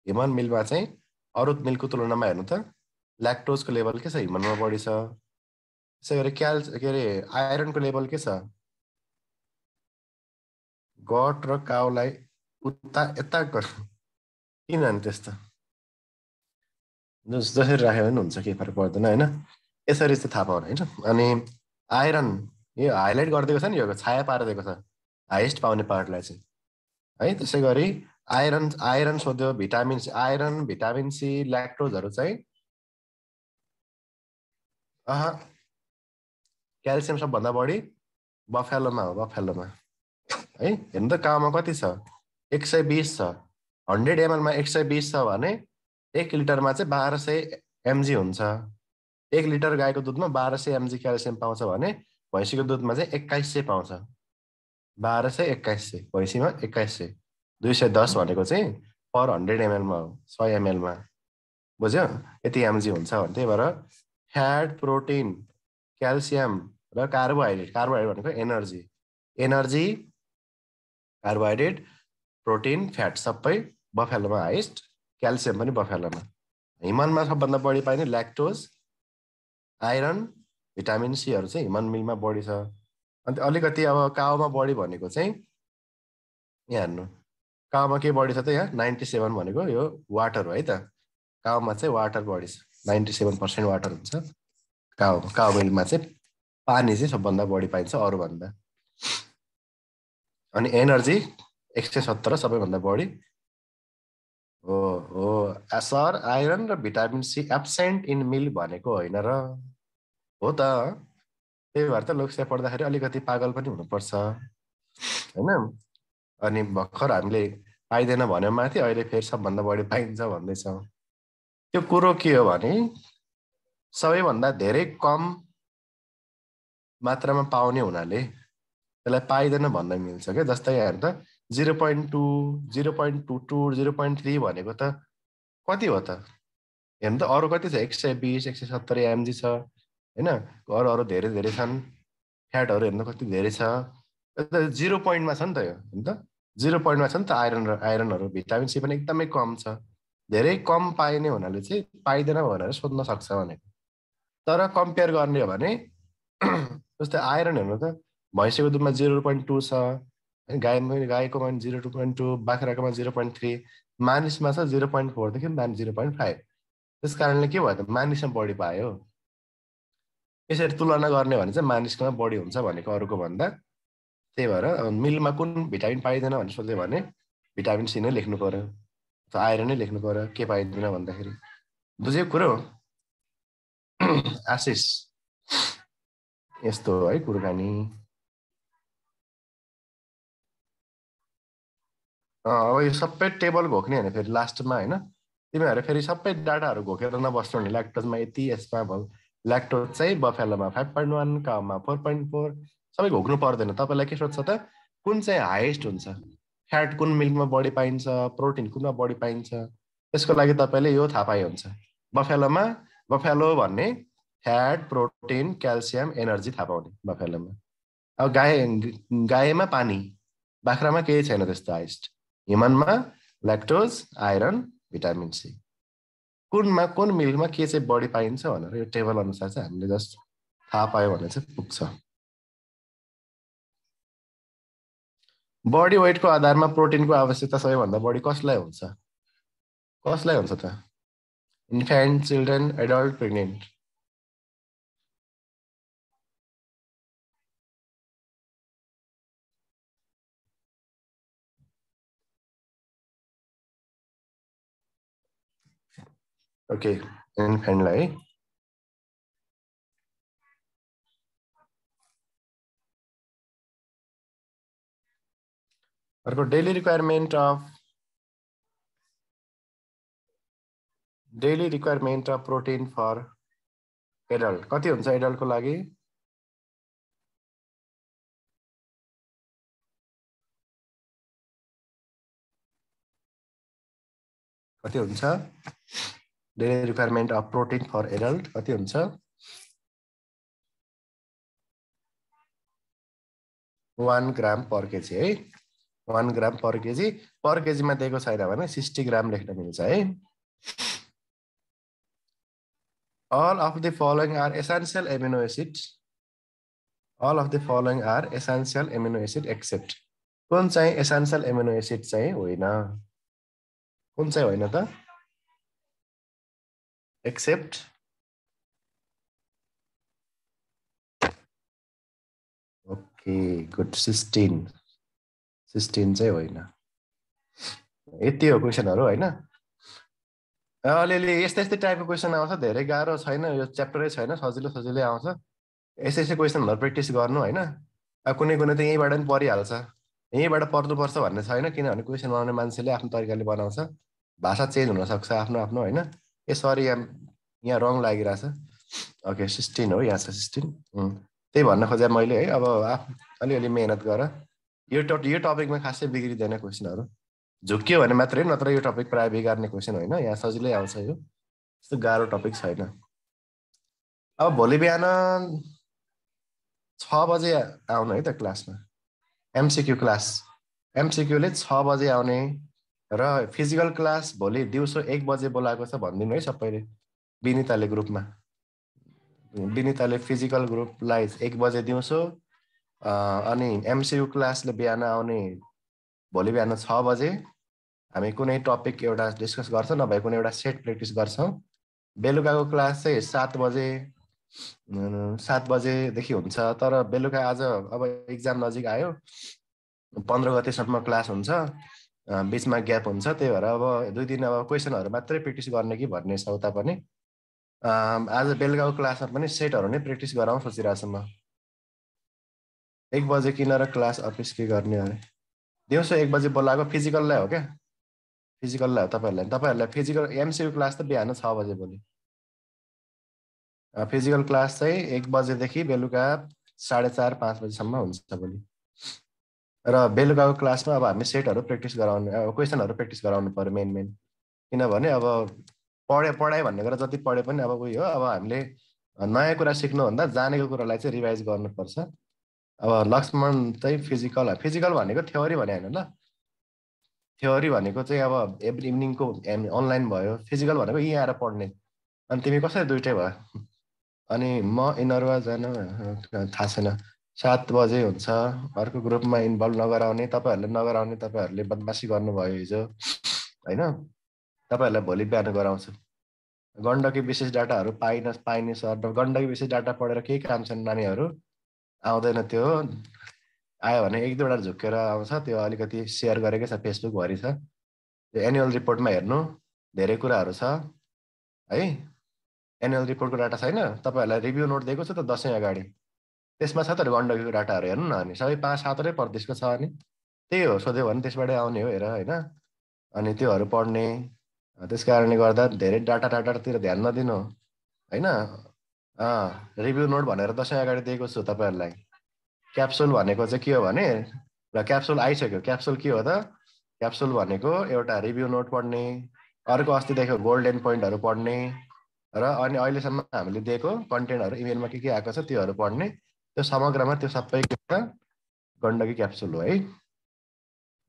ह्युमन मिल्कमा चाहिँ अरू मिल्कको तुलनामा हेर्नु त ल्याक्टोजको लेभल के छ? ह्युमनमा बढी छ। त्यसै गरी के अरे आइरनको लेभल के छ? गट र काउलाई उता यता गर्नु किन? अनि त्यस्तो जसरी राख्यो भने हुन्छ, केही फरक पर्दैन होइन। यसरी चाहिँ थाहा पाउनु होइन। अनि आइरन यो हाइलाइट गरिदिएको छ नि, यो छाया पारिदिएको छ हाइएस्ट पाउने पार्टलाई चाहिँ है। त्यसै गरी आइरन आइरन सोध्यो, vitamin C, iron vitamin C ल्याक्टोजहरू चाहिँ क्याल्सियम सबभन्दा बढी बफेलोमा हो, बफेलोमा है। हेर्नु त काउमा कति छ? 120 छ। 100 ml मा 120 छ भने 1 लिटरमा चाहिँ 1200 mg हुन्छ। 1 लिटर गाईको दुधमा 1200 mg क्याल्सियम पाउँछ भने भैँसीको दुधमा चाहिँ 2100 पाउँछ। 1200 2100, भैँसीमा 2100। 210 भनेको चाहिँ पर 100 ml मा हो, 100 ml मा। बुझ्यो? यति एमजी हुन्छ भने त्यही भएर फ्याट, प्रोटिन, क्याल्सियम र कार्बोहाइड्रेट। कार्बोहाइड्रेट भनेको energy. Energy, carbohydrate, protein, fat सबै बफेलोमा हाइस्ट। क्याल्सियम पनि बफेलोमा। ह्युमनमा सबभन्दा बढी पाइने ल्याक्टोज, आइरन, भिटामिन सीहरू चाहिँ ह्युमन मिल्कमा बढी छ। अन्त अलिकति अब काउमा बढी भनेको चाहिँ यहाँ हेर्नु, काउमा के बढी छ त? यहाँ 97 भनेको यो वाटर हो है त। काउमा चाहिँ वाटर बढी छ, 97% वाटर हुन्छ काउ मिल्कमा चाहिँ। पानी चाहिँ सबभन्दा बढी पाइन्छ अरूभन्दा। अनि एनर्जी 117 सबैभन्दा बढी हो। सर आइरन र vitamin C absent in milk भनेको होइन र? हो त। त्यही भएर त लोकसेवा पढ्दाखेरि अलिकति पागल पनि हुनुपर्छ होइन। अनि भर्खर हामीले पाइँदैन भन्यो माथि, अहिले फेरि सबभन्दा बढी पाइन्छ भन्दैछौँ। त्यो कुरो के हो भने सबैभन्दा धेरै कम मात्रामा पाउने हुनाले त्यसलाई पाइँदैन भन्दा मिल्छ क्या। जस्तै यहाँ त 0.2, 0.22, 0.3 भनेको त कति हो त? हेर्नु त अरू कति छ? 120, 170 एमजी छ होइन। अरू अरू धेरै धेरै छन्। फ्याटहरू हेर्नु कति धेरै छ। 0 पोइन्टमा छ नि त यो। हेर्नु त 0 पोइन्टमा छ नि त। आइरनहरू, भिटामिन सी पनि एकदमै कम छ। धेरै कम पाइने हुनाले चाहिँ पाइँदैन भनेर सोध्न सक्छ भनेको। तर कम्पेयर गर्ने हो भने जस्तै आइरन हेर्नु त, भैँसीको दुधमा 0.2 छ, गाईकोमा 0.2, बाख्राकोमा 0.3, मानिसमा छ 0.4देखि 0.5। त्यस कारणले के भयो त? मानिसमा बढी पायो। यसरी तुलना गर्ने भने चाहिँ मानिसकोमा बढी हुन्छ भनेको अरूको भन्दा। त्यही भएर मिलमा कुन भिटामिन पाइँदैन भनेर सोध्यो भने भिटामिन सी नै लेख्नु पर्यो, आइरन नै लेख्नु पर्यो। के पाइँदैन भन्दाखेरि बुझेको कुरो आशिष यस्तो हो है कुराकानी। अब यो सबै टेबल घोक्ने होइन फेरि लास्टमा होइन। तिमीहरू फेरि सबै डाटाहरू घोकेर नबस्नु नि। ल्याक्टोजमा यति, यसमा भयो, ल्याक्टोज चाहिँ बफेलोमा 5.1, काउमा 4.4, सबै घोक्नु पर्दैन। तपाईँलाई के सोध्छ त? कुन चाहिँ हाइएस्ट हुन्छ? फ्याट कुन मिल्कमा बढी पाइन्छ, प्रोटिन कुनमा बढी पाइन्छ? त्यसको लागि तपाईँले यो थाहा पाए हुन्छ। बफेलोमा, बफेलो भन्ने फ्याट, प्रोटिन, क्याल्सियम, एनर्जी थाहा पाउने बफेलोमा। अब गाईमा पानी, बाख्रामा केही छैन त्यस्तो हाइस्ट। ह्युमनमा ल्याक्टोज, आइरन, भिटामिन सी। कुन मिल्कमा के चाहिँ बढी पाइन्छ भनेर यो टेबल अनुसार चाहिँ हामीले जस्ट थाहा पायो भने चाहिँ पुग्छ। बडी वेटको आधारमा प्रोटिनको आवश्यकता सबैभन्दा बढी कसलाई हुन्छ? कसलाई हुन्छ त? Infant, children, adult, pregnant? Okay, इन्फेन्टलाई है। अर्को daily requirement of daily requirement of protein for adult कति हुन्छ एडल्टको लागि? कति हुन्छ? Daily requirement of protein for adult कति हुन्छ? 1 ग्राम पर केजी है। 1 ग्राम पर केजीमा दिएको छैन भने 60 ग्राम लेख्न मिल्छ है। All of the following are essential amino acids. All of the following are essential amino acid except. कुन चाहिँ essential amino acid चाहिँ होइन? कुन चाहिँ होइन त? Except ओके गुड सिस्टिन चाहिँ होइन। यति हो क्वेसनहरु होइन। अलिअलि यस्तै टाइपको क्वेसन आउँछ, धेरै गाह्रो छैन, यो च्याप्टरै छैन, सजिलै आउँछ। यसै क्वेसनहरु प्र्याक्टिस गर्नु होइन। अब कुनै त यहीँबाट पनि परिहाल्छ, यहीँबाट पर्नुपर्छ भन्ने छैन, किनभने क्वेसन बनाउने मान्छेले आफ्नो तरिकाले बनाउँछ, भाषा चेन्ज हुनसक्छ आफ्नो आफ्नो होइन। ए सरी यहाँ रङ लागिरहेछ। ओके 16 हो, यहाँ छ 16। त्यही भन्न खोजेँ मैले है। अब अलिअलि मेहनत गर, यो टपिकमा खासै बिग्रिँदैन क्वेसनहरु, झुक्कियो भने मात्रै, नत्र यो टपिक प्राय बिगार्ने क्वेसन होइन। यहाँ सजिलै आउँछ, यो त्यस्तो गाह्रो टपिक छैन। अब भोलि बिहान 6 बजे आउनु है त क्लासमा, एमसीक्यू क्लास। एमसीक्यूले 6 बजे आउने र फिजिकल क्लास भोलि दिउँसो 1 बजे बोलाएको छ भनिदिनु है सबैले। विनिताले ग्रुपमा, विनिताले फिजिकल ग्रुपलाई 1 बजे दिउँसो, अनि एमसीक्यू क्लासले बिहान आउने भोलि बिहान 6 बजे। हामी कुनै टपिक एउटा डिस्कस गर्छौँ, नभए कुनै एउटा सेट प्र्याक्टिस गर्छौँ। बेलुकाको क्लास चाहिँ 7 बजे 7 बजेदेखि हुन्छ। तर बेलुका आज अब एक्जाम नजिक आयो, 15 गतेसम्म क्लास हुन्छ, बिचमा ग्याप हुन्छ। त्यही भएर अब 2 दिन अब क्वेसनहरु मात्रै प्र्याक्टिस गर्ने कि भन्ने छ उता पनि। आज बेलुकाको क्लासमा पनि सेटहरु नै प्र्याक्टिस गराउँ सोचिरहेको छु म। 1 बजे किन र क्लास अफिस के गर्ने अरे? दिउँसो 1 बजे बोलाएको फिजिकललाई हो क्या, फिजिकललाई हो तपाईहरुलाई फिजिकल एमसीक्यू क्लास त बिहान 6 बजे भोलि। फिजिकल क्लास चाहिँ 1 बजेदेखि बेलुका 4:30 5 बजेसम्म हुन्छ भोलि। र बेलुकाको क्लासमा अब हामी सेटहरु प्र्याक्टिस गराउने, क्वेसनहरु प्र्याक्टिस गराउनु पर्यो मेन। किनभने अब पढाइ भन्ने कुरा जति पढे पनि अब उही हो। अब हामीले नयाँ कुरा सिक्नुभन्दा जानेको कुरालाई चाहिँ रिभाइज गर्नुपर्छ। अब लक्ष्मण चाहिँ फिजिकल भनेको थ्योरी भने होइन ल। थ्योरी भनेको चाहिँ अब एभ्री इभिनिङको अनलाइन भयो, फिजिकल भनेको यहीँ आएर पढ्ने। अनि तिमी कसरी दुइटै भयो? अनि म इनरवा जान थाहा छैन, 7 बजे हुन्छ। अर्को ग्रुपमा इन्भल्भ नगराउने, तपाईहरुले नगराउने, तपाईहरुले बदमासी गर्नुभयो हिजो होइन। तपाईहरुलाई भोलि बिहान गराउँछु। गण्डकी विशेष डाटाहरु पाइने सर, गण्डकी विशेष डाटा पढेर केही काम छैन नानीहरु, आउँदैन। त्यो आयो भने 1-2 वटा झुकेर आउँछ, त्यो अलिकति सेयर गरेकै छ, फेसबुक भरि छ। त्यो एनुअल रिपोर्टमा हेर्नु, धेरै कुराहरु छ है। एनुअल रिपोर्टको डाटा छैन, तपाईहरुलाई रिभ्यू नोट दिएको छु त दशैं अगाडि, त्यसमा छ त गण्डकीको डाटाहरु हेर्नु न। अनि सबै 5-7 प्रदेशको छ। अनि त्यही हो, सोध्यो भने त्यसबाटै आउने हो हेर होइन। अनि त्योहरु पढ्ने। त्यसकारणले गर्दा धेरै डाटातिर ध्यान नदिनु होइन। रिभ्यू नोट भनेर दशैं अगाडि दिएको छु तपाईहरुलाई। क्याप्सुल भनेको चाहिँ के हो भने, र क्याप्सुल आइसक्यो। क्याप्सुल के हो त? क्याप्सुल भनेको एउटा रिभ्यू नोट पढ्ने, अर्को अस्तिदेखि गोल्डन पोइन्टहरु पढ्ने, र अनि अहिलेसम्म हामीले दिएको कन्टेन्टहरु इमेलमा के आएको छ त्योहरु पढ्ने। त्यो समग्रमा त्यो सबै गण्डकी क्याप्सुल हो है।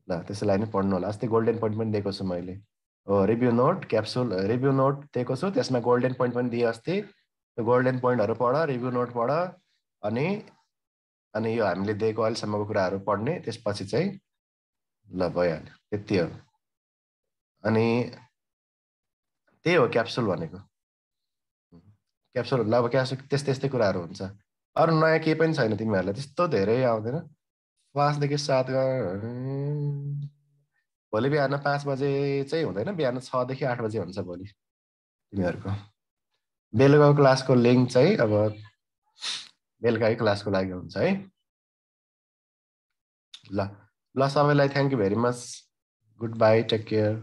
ल त्यसलाई नै पढ्नु होला। अस्ति गोल्डन पोइन्ट पनि दिएको छु मैले। हो, review note capsule, review note दिएको छु, त्यसमा गोल्डन पोइन्ट पनि दिए अस्ति। त्यो गोल्डन पोइन्टहरु पढ, रिभ्यू नोट पढ, अनि यो हामीले दिएको अहिलेसम्मको कुराहरु पढ्ने। त्यसपछि चाहिँ ल भइहाल्यो, त्यति हो। अनि त्यही हो क्याप्सुल भनेको। क्याप्सुल अब त्यस्तै कुराहरु हुन्छ। अरु नयाँ केही पनि छैन, तिमीहरुलाई त्यस्तो धेरै आउँदैन। 5 देखि 7 भोलि बिहान 5 बजे चाहिँ हुँदैन, बिहान 6 देखि 8 बजे हुन्छ भोलि तिमीहरुको। बेलुकाको क्लासको लिंक चाहिँ अब बेलुकाकै क्लासको लागि हुन्छ है। ल ल सबैलाई thank you very much, good bye, take care.